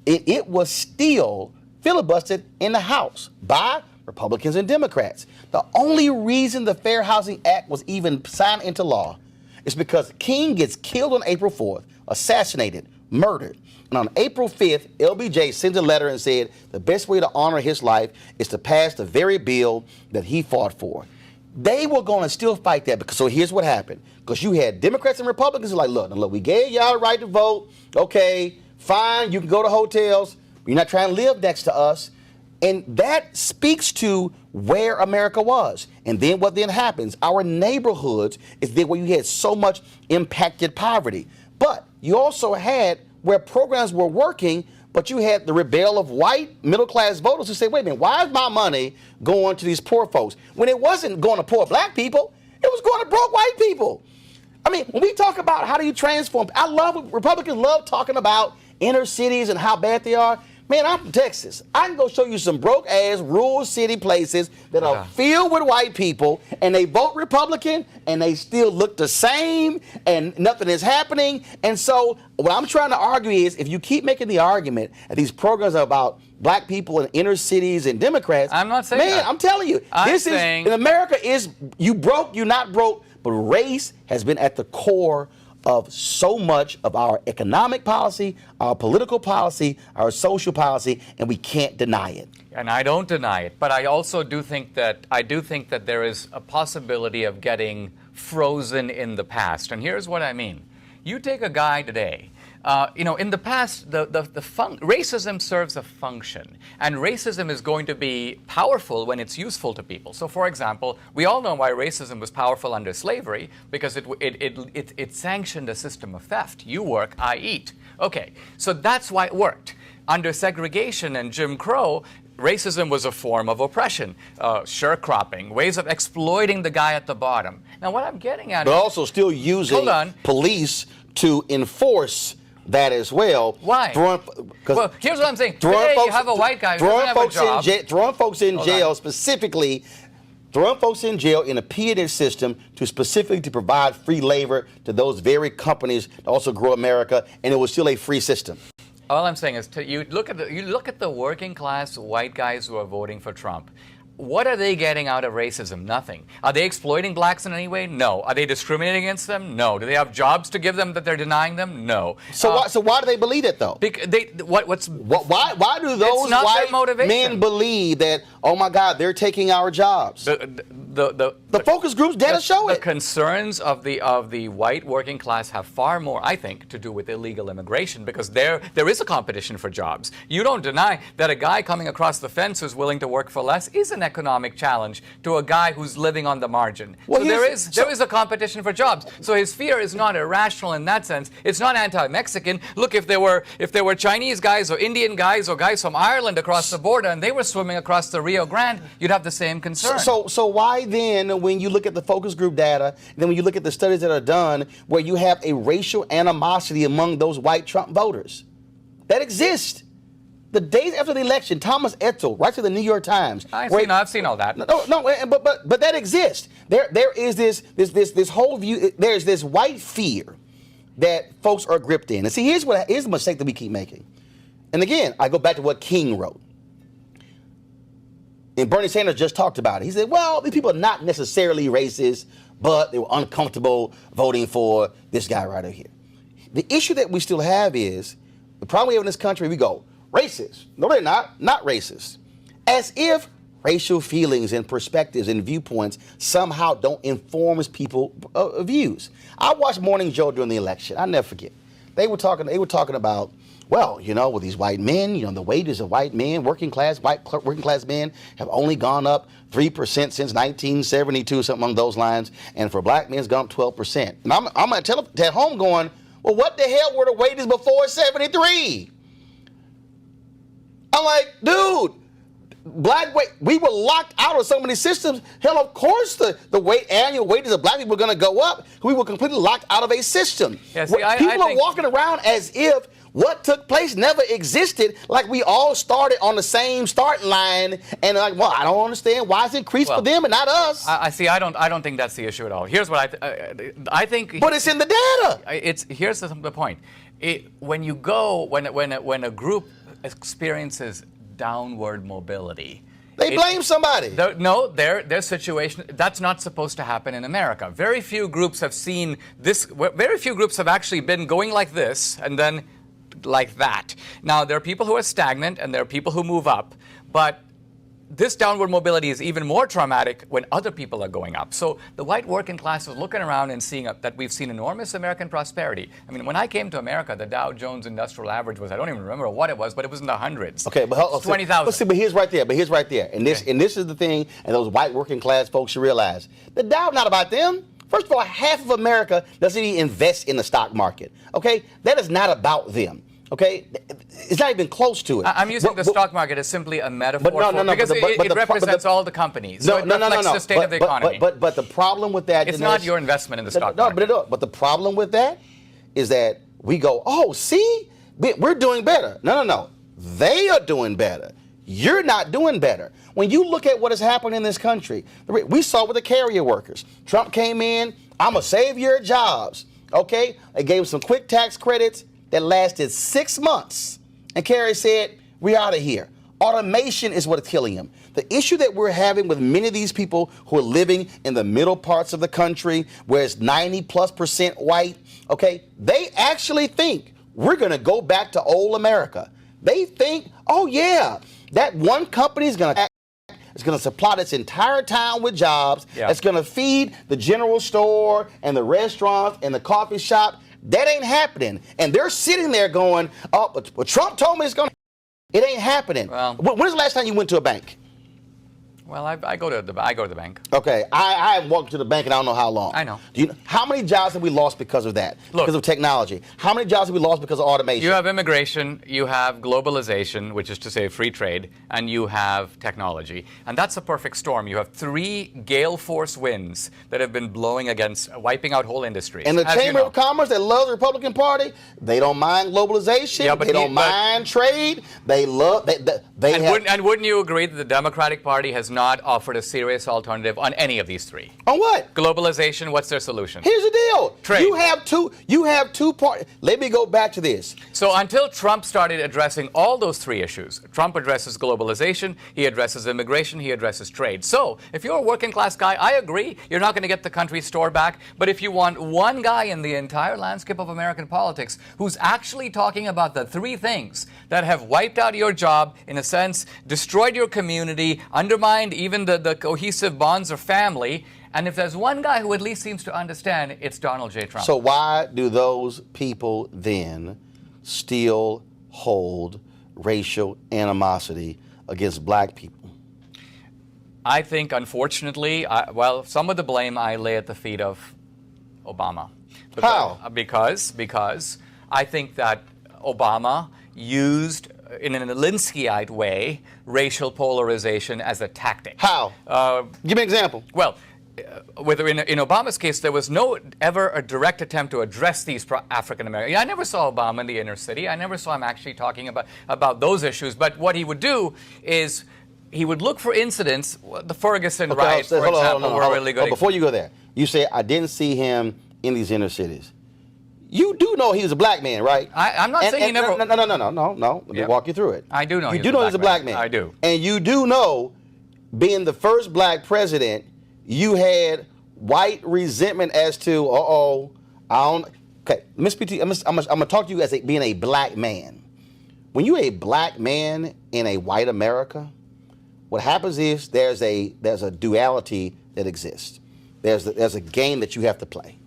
It was still filibustered in the House by Republicans and Democrats. The only reason the Fair Housing Act was even signed into law is because King gets killed on April 4th, assassinated, murdered. And on April 5th, LBJ sends a letter and said the best way to honor his life is to pass the very bill that he fought for. They were going to still fight that because, so here's what happened. Because you had Democrats and Republicans who were like, look, we gave y'all the right to vote. Okay, fine, you can go to hotels. But you're not trying to live next to us. And that speaks to where America was. And then what then happens? Our neighborhoods is there where you had so much impacted poverty. But you also had where programs were working, but you had the rebel of white middle-class voters who say, wait a minute, why is my money going to these poor folks? When it wasn't going to poor black people, it was going to broke white people. I mean, when we talk about how do you transform, Republicans love talking about inner cities and how bad they are. Man, I'm from Texas. I can go show you some broke-ass rural city places that are filled with white people, and they vote Republican, and they still look the same, and nothing is happening. And so what I'm trying to argue is, if you keep making the argument that these programs are about black people in inner cities and Democrats, I'm not saying that. I'm telling you, in America is, you broke, you not broke, but race has been at the core of so much of our economic policy, our political policy, our social policy, and we can't deny it. And I don't deny it, but I also do think that there is a possibility of getting frozen in the past. And here's what I mean. You take a guy today, in the past, racism serves a function, and racism is going to be powerful when it's useful to people. So, for example, we all know why racism was powerful under slavery, because it sanctioned a system of theft. You work, I eat. Okay, so that's why it worked. Under segregation and Jim Crow, racism was a form of oppression, sharecropping, ways of exploiting the guy at the bottom. Now, what I'm getting at but also still using police to enforce that as well. Why? Well, here's what I'm saying. Today, you have a white guy who doesn't have a job. Throwing folks in jail specifically, throwing folks in jail in a pillated system specifically to provide free labor to those very companies that also grow America, and it was still a free system. All I'm saying is, you look at the working class white guys who are voting for Trump. What are they getting out of racism? Nothing. Are they exploiting blacks in any way? No. Are they discriminating against them? No. Do they have jobs to give them that they're denying them? No. So why do they believe it though? Why do those white men believe that, oh my God, they're taking our jobs? The focus groups data show it. The concerns of the white working class have far more, I think, to do with illegal immigration, because there is a competition for jobs. You don't deny that a guy coming across the fence who's willing to work for less is an economic challenge to a guy who's living on the margin. Well, so there is a competition for jobs. So his fear is not irrational in that sense. It's not anti-Mexican. Look, if there were Chinese guys or Indian guys or guys from Ireland across the border and they were swimming across the Rio Grande, you'd have the same concern. So why why then, when you look at the focus group data, then when you look at the studies that are done, where you have a racial animosity among those white Trump voters that exists? The days after the election, Thomas Etzel writes to the New York Times. I've seen all that. No, but that exists. There is this whole view. There's this white fear that folks are gripped in. And see, here's the mistake that we keep making. And again, I go back to what King wrote. And Bernie Sanders just talked about it. He said, well, these people are not necessarily racist, but they were uncomfortable voting for this guy right over here. The issue that we still have is, the problem we have in this country, we go, racist. No, they're not racist. As if racial feelings and perspectives and viewpoints somehow don't inform people's views. I watched Morning Joe during the election. I'll never forget. They were talking about, well, with these white men, the wages of white men, working class men have only gone up 3% since 1972, something along those lines, and for black men it's gone up 12%. And I'm going to tell at home going, well, what the hell were the wages before 73? I'm like, dude, we were locked out of so many systems. Hell, of course the annual wages of black people are going to go up. We were completely locked out of a system. Yeah, see, people are walking around as if what took place never existed, like we all started on the same starting line, and like, well, I don't understand why it's increased for them and not us. I don't think that's the issue at all. Here's what I think. But it's in the data. Here's the point. When a group experiences downward mobility, they blame somebody. Their situation, that's not supposed to happen in America. Very few groups have seen this. Very few groups have actually been going like this and then like that. Now, there are people who are stagnant and there are people who move up, but this downward mobility is even more traumatic when other people are going up. So the white working class is looking around and seeing that we've seen enormous American prosperity. I mean, when I came to America, the Dow Jones Industrial Average was, I don't even remember what it was, but it was in the hundreds. Okay, but 20,000. But here's right there. And this is the thing, and those white working class folks should realize. The Dow's not about them. First of all, half of America doesn't even invest in the stock market. Okay? That is not about them. Okay, it's not even close to it. I'm using the stock market as simply a metaphor because it represents all the companies. So it reflects the state of the economy. But the problem with that, it's not your investment in the stock market. But the problem with that is that we go, oh, see, we're doing better. No. They are doing better. You're not doing better. When you look at what has happened in this country, we saw with the carrier workers. Trump came in, I'm going to save your jobs. Okay, they gave them some quick tax credits that lasted 6 months. And Kerry said, we're out of here. Automation is what's killing them. The issue that we're having with many of these people who are living in the middle parts of the country, where it's 90+% white, okay, they actually think we're going to go back to old America. They think, oh yeah, that one company is going to supply this entire town with jobs. Yeah. It's going to feed the general store and the restaurants and the coffee shop. That ain't happening. And they're sitting there going, oh, but Trump told me it's going to. It ain't happening. Well, when's the last time you went to a bank? Well, I go to the bank. Okay, I haven't walked to the bank in I don't know how long. I know. How many jobs have we lost because of that? Because of technology? How many jobs have we lost because of automation? You have immigration, you have globalization, which is to say free trade, and you have technology. And that's a perfect storm. You have 3 gale force winds that have been blowing against, wiping out whole industries. And the Chamber of Commerce that loves the Republican Party, they don't mind globalization. Yeah, they don't mind trade. They love. And wouldn't you agree that the Democratic Party has not offered a serious alternative on any of these 3? On what? Globalization, what's their solution? Here's the deal. Trade. You have two parties. Let me go back to this. So until Trump started addressing all those 3 issues, Trump addresses globalization, he addresses immigration, he addresses trade. So if you're a working class guy, I agree, you're not going to get the country's store back. But if you want one guy in the entire landscape of American politics who's actually talking about the 3 things that have wiped out your job, in a sense, destroyed your community, undermined even the cohesive bonds of family, and if there's one guy who at least seems to understand, it's Donald J. Trump. So why do those people then still hold racial animosity against black people? I think, unfortunately, some of the blame I lay at the feet of Obama. How? Because I think that Obama used in an Alinskyite way, racial polarization as a tactic. How? Give me an example. Well, in Obama's case, there was ever a direct attempt to address these African Americans. I never saw Obama in the inner city. I never saw him actually talking about those issues. But what he would do is he would look for incidents. The Ferguson riots, for example, were really good. Before you go there, you say I didn't see him in these inner cities. You do know he was a black man, right? I'm not saying he never. No. Let me walk you through it. I do know. You do know he's a black man. I do. And you do know, being the first black president, you had white resentment as to, I don't. Okay, Miss PT, I'm gonna talk to you as being a black man. When you're a black man in a white America, what happens is there's a duality that exists. There's a game that you have to play.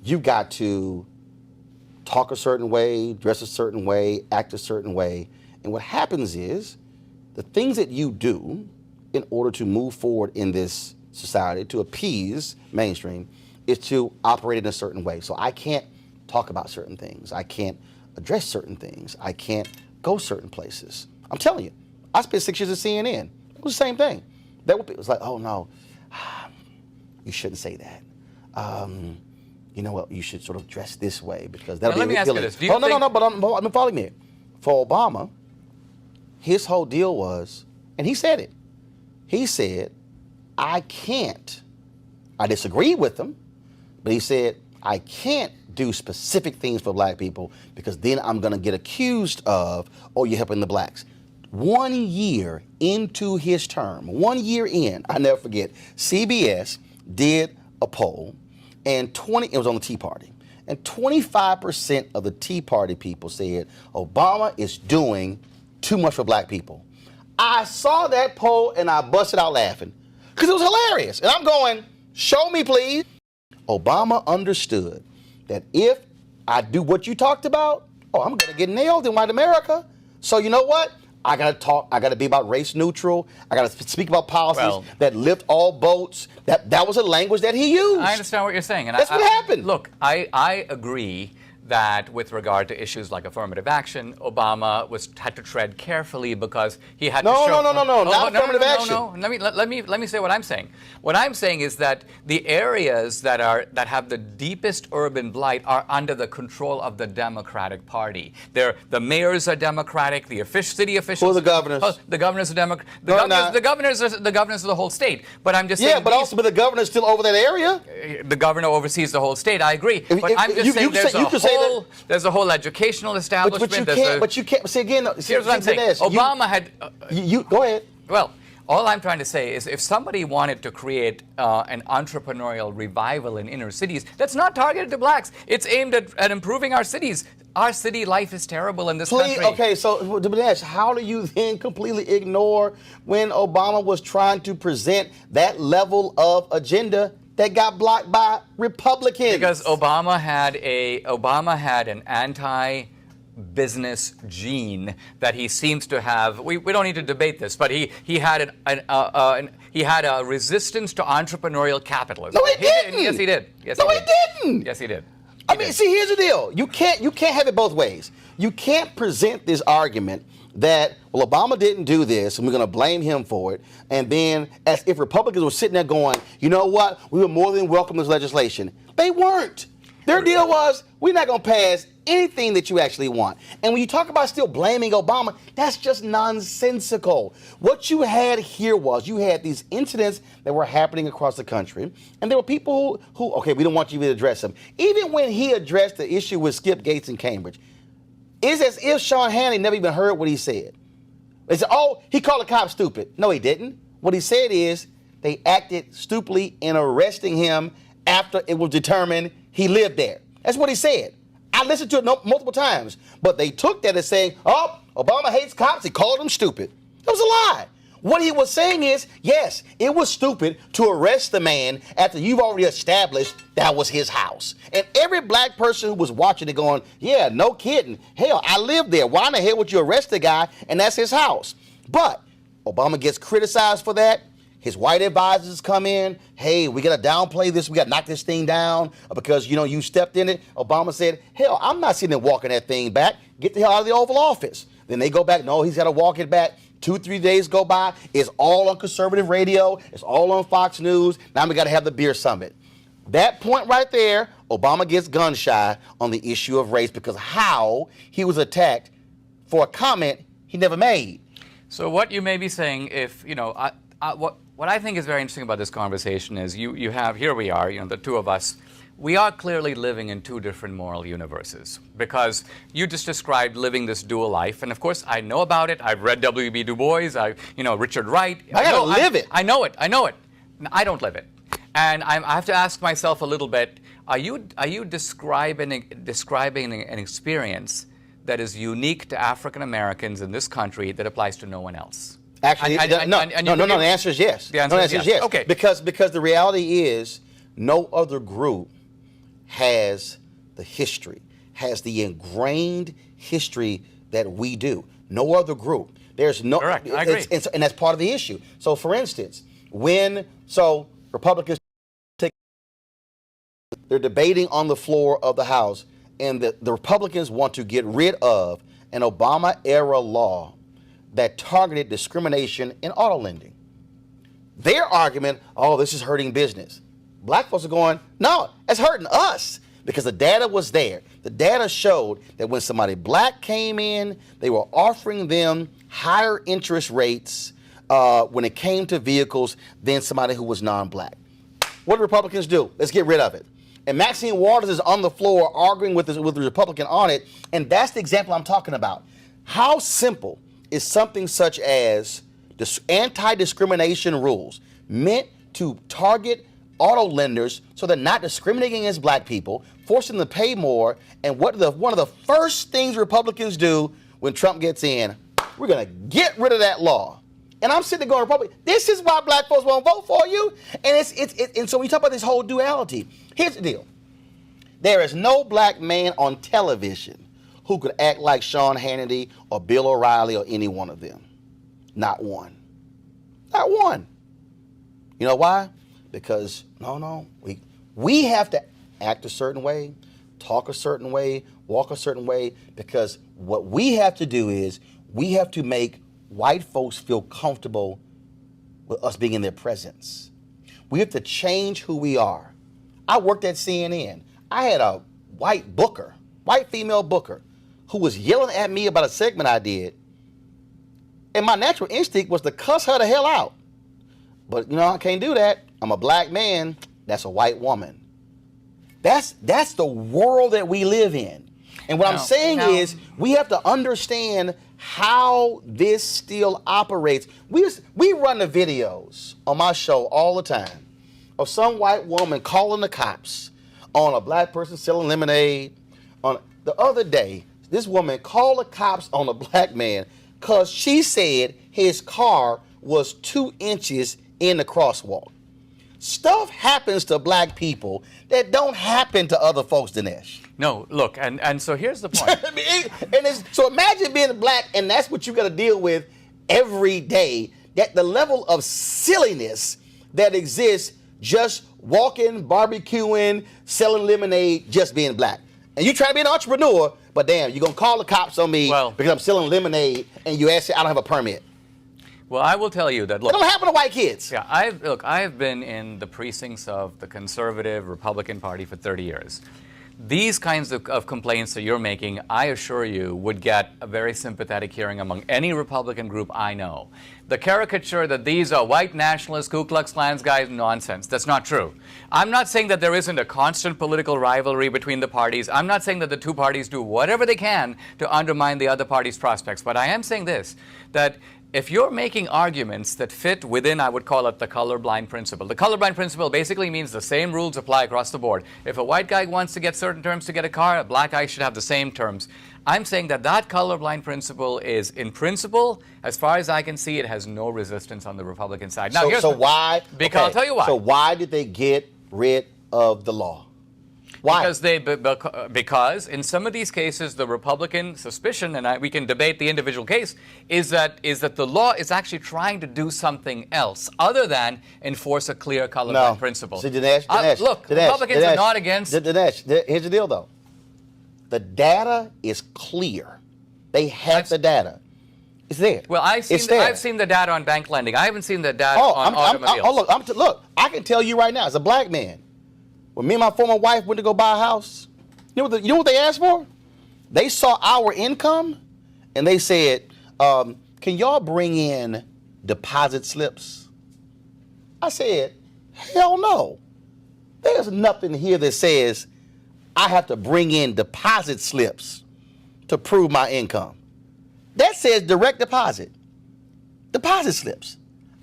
You've got to talk a certain way, dress a certain way, act a certain way. And what happens is the things that you do in order to move forward in this society, to appease mainstream, is to operate in a certain way. So I can't talk about certain things. I can't address certain things. I can't go certain places. I'm telling you, I spent 6 years at CNN. It was the same thing. It was like, oh no, you shouldn't say that. You know what? You should sort of dress this way because that'll be let me ask you this. Do you think... No, but I'm following me. For Obama, his whole deal was, and he said it. He said, I can't. I disagreed with him, but he said, I can't do specific things for black people because then I'm going to get accused of, oh, you're helping the blacks. 1 year into his term, 1 year in, I never forget, CBS did a poll, and it was on the Tea Party, and 25% of the Tea Party people said Obama is doing too much for black people. I saw that poll and I busted out laughing because it was hilarious. And I'm going, show me please. Obama understood that if I do what you talked about, I'm going to get nailed in white America. So you know what? I got to be about race neutral. I got to speak about policies that lift all boats. That was a language that he used. I understand what you're saying. And that's what happened. Look, I agree that with regard to issues like affirmative action, Obama had to tread carefully because he had to show... No, not affirmative action. No. Let me say what I'm saying. What I'm saying is that the areas that have the deepest urban blight are under the control of the Democratic Party. The mayors are Democratic, the city officials... Who are the governors? The governors are Democratic. The governors are the whole state. But I'm just saying... Yeah, but the governor's still over that area. The governor oversees the whole state, I agree. But I'm just saying there's a whole educational establishment. But you can't. See again. Here's what I'm saying. Obama had. You go ahead. Well, all I'm trying to say is, if somebody wanted to create an entrepreneurial revival in inner cities, that's not targeted to blacks. It's aimed at improving our cities. Our city life is terrible in this country. Okay, so Dinesh, how do you then completely ignore when Obama was trying to present that level of agenda that got blocked by Republicans? Because Obama had an anti-business gene that he seems to have. We don't need to debate this, but he had a resistance to entrepreneurial capitalism. No, he didn't. Yes, he did. He didn't. Yes, he did. See, here's the deal. You can't have it both ways. You can't present this argument that, well, Obama didn't do this, and we're going to blame him for it, and then as if Republicans were sitting there going, you know what, we would more than welcome this legislation. They weren't. Their deal was, we're not going to pass anything that you actually want. And when you talk about still blaming Obama, that's just nonsensical. What you had here was, you had these incidents that were happening across the country, and there were people who okay, we don't want you to address them. Even when he addressed the issue with Skip Gates in Cambridge, it's as if Sean Hannity never even heard what he said. They said, he called the cops stupid. No, he didn't. What he said is they acted stupidly in arresting him after it was determined he lived there. That's what he said. I listened to it multiple times, but they took that as saying, Obama hates cops. He called them stupid. That was a lie. What he was saying is, yes, it was stupid to arrest the man after you've already established that was his house. And every black person who was watching it going, yeah, no kidding. Hell, I lived there. Why in the hell would you arrest the guy and that's his house? But Obama gets criticized for that. His white advisors come in. Hey, we got to downplay this. We got to knock this thing down because, you stepped in it. Obama said, hell, I'm not sitting there walking that thing back. Get the hell out of the Oval Office. Then they go back, no, he's got to walk it back. 2-3 days go by, it's all on conservative radio, it's all on Fox News. Now we got to have the beer summit. That point right there, Obama gets gun shy on the issue of race because how he was attacked for a comment he never made. So what you may be saying, if, you know, what I think is very interesting about this conversation is you have, here we are, you know, the two of us, we are clearly living in two different moral universes because you just described living this dual life. And of course, I know about it. I've read W.B. Du Bois, Richard Wright. I gotta live it. I know it. I don't live it. And I have to ask myself a little bit, are you describing an experience that is unique to African Americans in this country that applies to no one else? Actually, no, the answer is yes. The answer is yes. Okay. Because the reality is no other group has the history, has the ingrained history that we do. No other group. There's no. Correct. I agree. And that's part of the issue. So, for instance, Republicans they're debating on the floor of the House, and the Republicans want to get rid of an Obama-era law that targeted discrimination in auto lending. Their argument, oh, this is hurting business. Black folks are going, no, it's hurting us because the data was there. The data showed that when somebody black came in, they were offering them higher interest rates when it came to vehicles than somebody who was non-black. What do Republicans do? Let's get rid of it. And Maxine Waters is on the floor arguing with the Republican on it, and that's the example I'm talking about. How simple is something such as anti-discrimination rules meant to target auto lenders so they're not discriminating against black people, forcing them to pay more, and one of the first things Republicans do when Trump gets in, we're going to get rid of that law. And I'm sitting there going, Republican, this is why black folks won't vote for you. And and so when you talk about this whole duality, here's the deal. There is no black man on television who could act like Sean Hannity or Bill O'Reilly or any one of them. Not one. Not one. You know why? Because, we have to act a certain way, talk a certain way, walk a certain way, because what we have to do is we have to make white folks feel comfortable with us being in their presence. We have to change who we are. I worked at CNN. I had a white female booker, who was yelling at me about a segment I did, and my natural instinct was to cuss her the hell out. But, I can't do that. I'm a black man. That's a white woman. That's the world that we live in. And what I'm saying is we have to understand how this still operates. We run the videos on my show all the time of some white woman calling the cops on a black person selling lemonade. The other day, this woman called the cops on a black man because she said his car was 2 inches in the crosswalk. Stuff happens to black people that don't happen to other folks, Dinesh. No, look, and so here's the point. So imagine being black, and that's what you got to deal with every day. That the level of silliness that exists just walking, barbecuing, selling lemonade, just being black. And you try to be an entrepreneur, but damn, you're going to call the cops on me because I'm selling lemonade, and you ask me, I don't have a permit. Well, I will tell you that, look. It don't happen to white kids. Yeah, I have been in the precincts of the conservative Republican Party for 30 years. These kinds of complaints that you're making, I assure you, would get a very sympathetic hearing among any Republican group I know. The caricature that these are white nationalist Ku Klux Klans guys, nonsense. That's not true. I'm not saying that there isn't a constant political rivalry between the parties. I'm not saying that the two parties do whatever they can to undermine the other party's prospects. But I am saying this, that if you're making arguments that fit within, I would call it the colorblind principle. The colorblind principle basically means the same rules apply across the board. If a white guy wants to get certain terms to get a car, a black guy should have the same terms. I'm saying that colorblind principle is, in principle, as far as I can see, it has no resistance on the Republican side. Now, why? Because I'll tell you why. So why did they get rid of the law? Why? Because in some of these cases, the Republican suspicion, and we can debate the individual case, is that the law is actually trying to do something else other than enforce a clear colorblind principle. See, Dinesh, Republicans are not against. Dinesh, here's the deal, though. The data is clear They have the data. It's there. Well, I've seen the data on bank lending. I haven't seen the data on automobiles. Look, I can tell you right now, as a black man, when me and my former wife went to go buy a house, you know what they asked for? They saw our income, and they said, can y'all bring in deposit slips? I said, hell no. There's nothing here that says I have to bring in deposit slips to prove my income. That says direct deposit slips.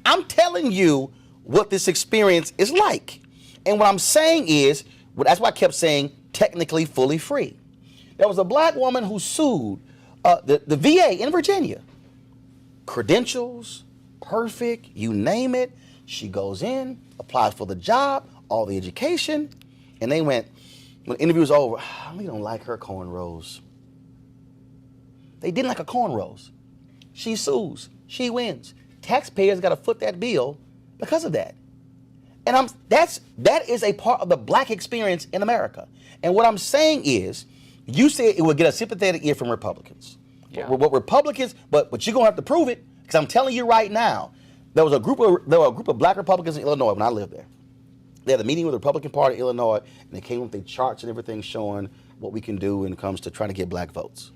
I'm telling you what this experience is like. And what I'm saying is, that's why I kept saying technically fully free. There was a black woman who sued the VA in Virginia. Credentials, perfect, you name it. She goes in, applies for the job, all the education, and they went, when the interview was over, we don't like her cornrows. They didn't like her cornrows. She sues, she wins. Taxpayers got to foot that bill because of that. And that is a part of the black experience in America. And what I'm saying is, you said it would get a sympathetic ear from Republicans. Yeah. What Republicans, but you're gonna have to prove it, because I'm telling you right now, there were a group of black Republicans in Illinois when I lived there. They had a meeting with the Republican Party in Illinois, and they came with their charts and everything showing what we can do when it comes to trying to get black votes.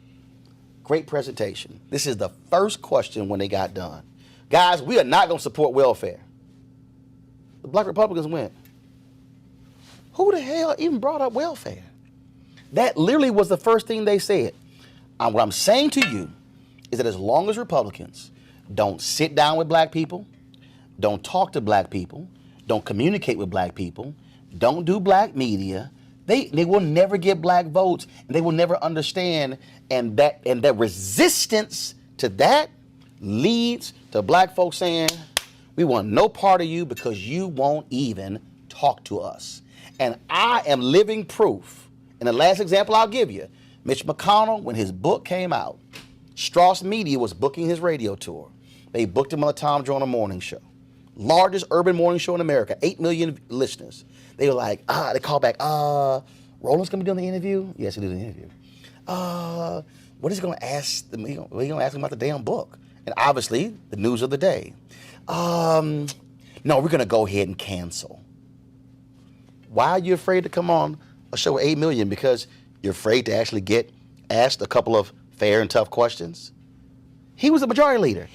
Great presentation. This is the first question when they got done. Guys, we are not gonna support welfare. The black Republicans went, who the hell even brought up welfare? That literally was the first thing they said. What I'm saying to you is that as long as Republicans don't sit down with black people, don't talk to black people, don't communicate with black people, don't do black media, they will never get black votes, and they will never understand, and that resistance to that leads to black folks saying, we want no part of you because you won't even talk to us. And I am living proof. And the last example I'll give you, Mitch McConnell, when his book came out, Strauss Media was booking his radio tour. They booked him on the Tom Joyner Morning Show. Largest urban morning show in America, 8 million listeners. They were like, they called back, Roland's gonna be doing the interview? Yes, he'll do the interview. What is he gonna ask them? He's gonna ask them about the damn book. And obviously, the news of the day. No, we're gonna go ahead and cancel. Why are you afraid to come on a show with 8 million? Because you're afraid to actually get asked a couple of fair and tough questions? He was the majority leader.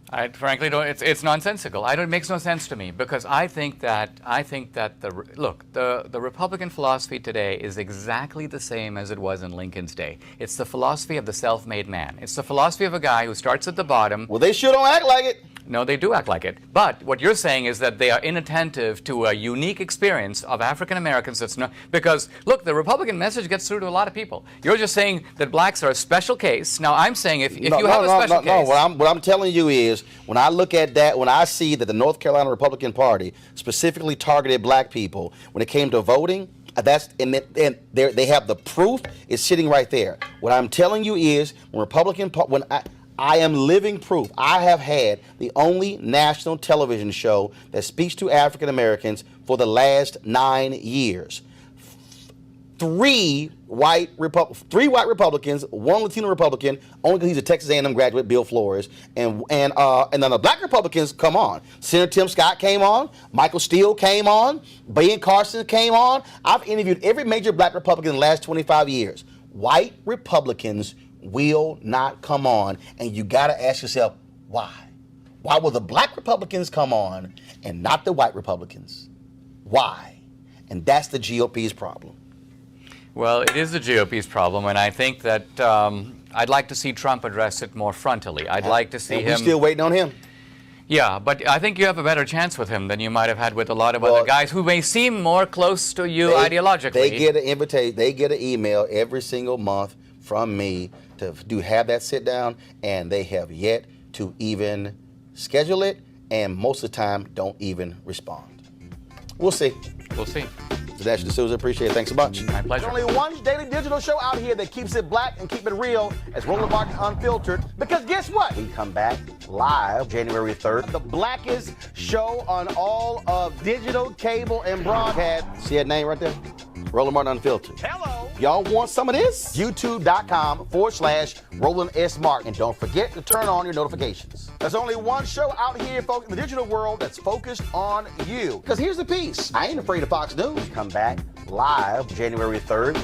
I frankly don't. It's nonsensical. It makes no sense to me, because I think that the Republican philosophy today is exactly the same as it was in Lincoln's day. It's the philosophy of the self-made man. It's the philosophy of a guy who starts at the bottom. Well, they sure don't act like it. No, they do act like it. But what you're saying is that they are inattentive to a unique experience of African Americans. That's not, because look, the Republican message gets through to a lot of people. You're just saying that blacks are a special case. Now I'm saying if you have a special case. What I'm telling you is, when I look at that, when I see that the North Carolina Republican Party specifically targeted black people when it came to voting, they have the proof. It's sitting right there. What I'm telling you is, when I am living proof. I have had the only national television show that speaks to African Americans for the last 9 years. Three white Republicans, one Latino Republican, only because he's a Texas A&M graduate, Bill Flores, and then the black Republicans come on. Senator Tim Scott came on, Michael Steele came on, Ben Carson came on. I've interviewed every major black Republican in the last 25 years. White Republicans will not come on, and you got to ask yourself, why? Why will the black Republicans come on and not the white Republicans? Why? And that's the GOP's problem. Well, it is the GOP's problem, and I think that I'd like to see Trump address it more frontally. I'd like to see him. We're still waiting on him. Yeah, but I think you have a better chance with him than you might have had with a lot of other guys who may seem more close to you ideologically. They get an invitation. They get an email every single month from me to have that sit down, and they have yet to even schedule it, and most of the time don't even respond. We'll see. We'll see. Dinesh D'Souza, appreciate it. Thanks so much. My pleasure. There's only one daily digital show out here that keeps it black and keep it real as Roland Martin Unfiltered. Because guess what? We come back live January 3rd. The blackest show on all of digital, cable, and broadcast. See that name right there? Roland Martin Unfiltered. Hello. Y'all want some of this? YouTube.com/Roland S. Martin. And don't forget to turn on your notifications. There's only one show out here, folks, in the digital world that's focused on you. Because here's the piece. I ain't afraid of Fox News. Come back live January 3rd.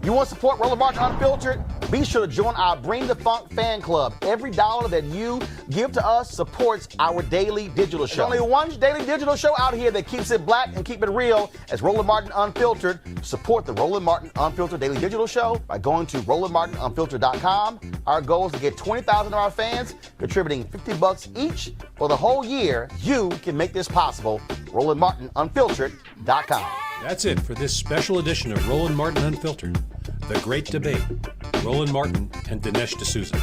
You want to support Roland Martin Unfiltered? Be sure to join our Bring the Funk fan club. Every dollar that you give to us supports our daily digital show. There's only one daily digital show out here that keeps it black and keep it real as Roland Martin Unfiltered. Support the Roland Martin Unfiltered daily digital show by going to RolandMartinUnfiltered.com. Our goal is to get 20,000 of our fans contributing $50 each for the whole year. You can make this possible. RolandMartinUnfiltered.com. That's it for this special edition of Roland Martin Unfiltered. The Great Debate. Roland Martin and Dinesh D'Souza.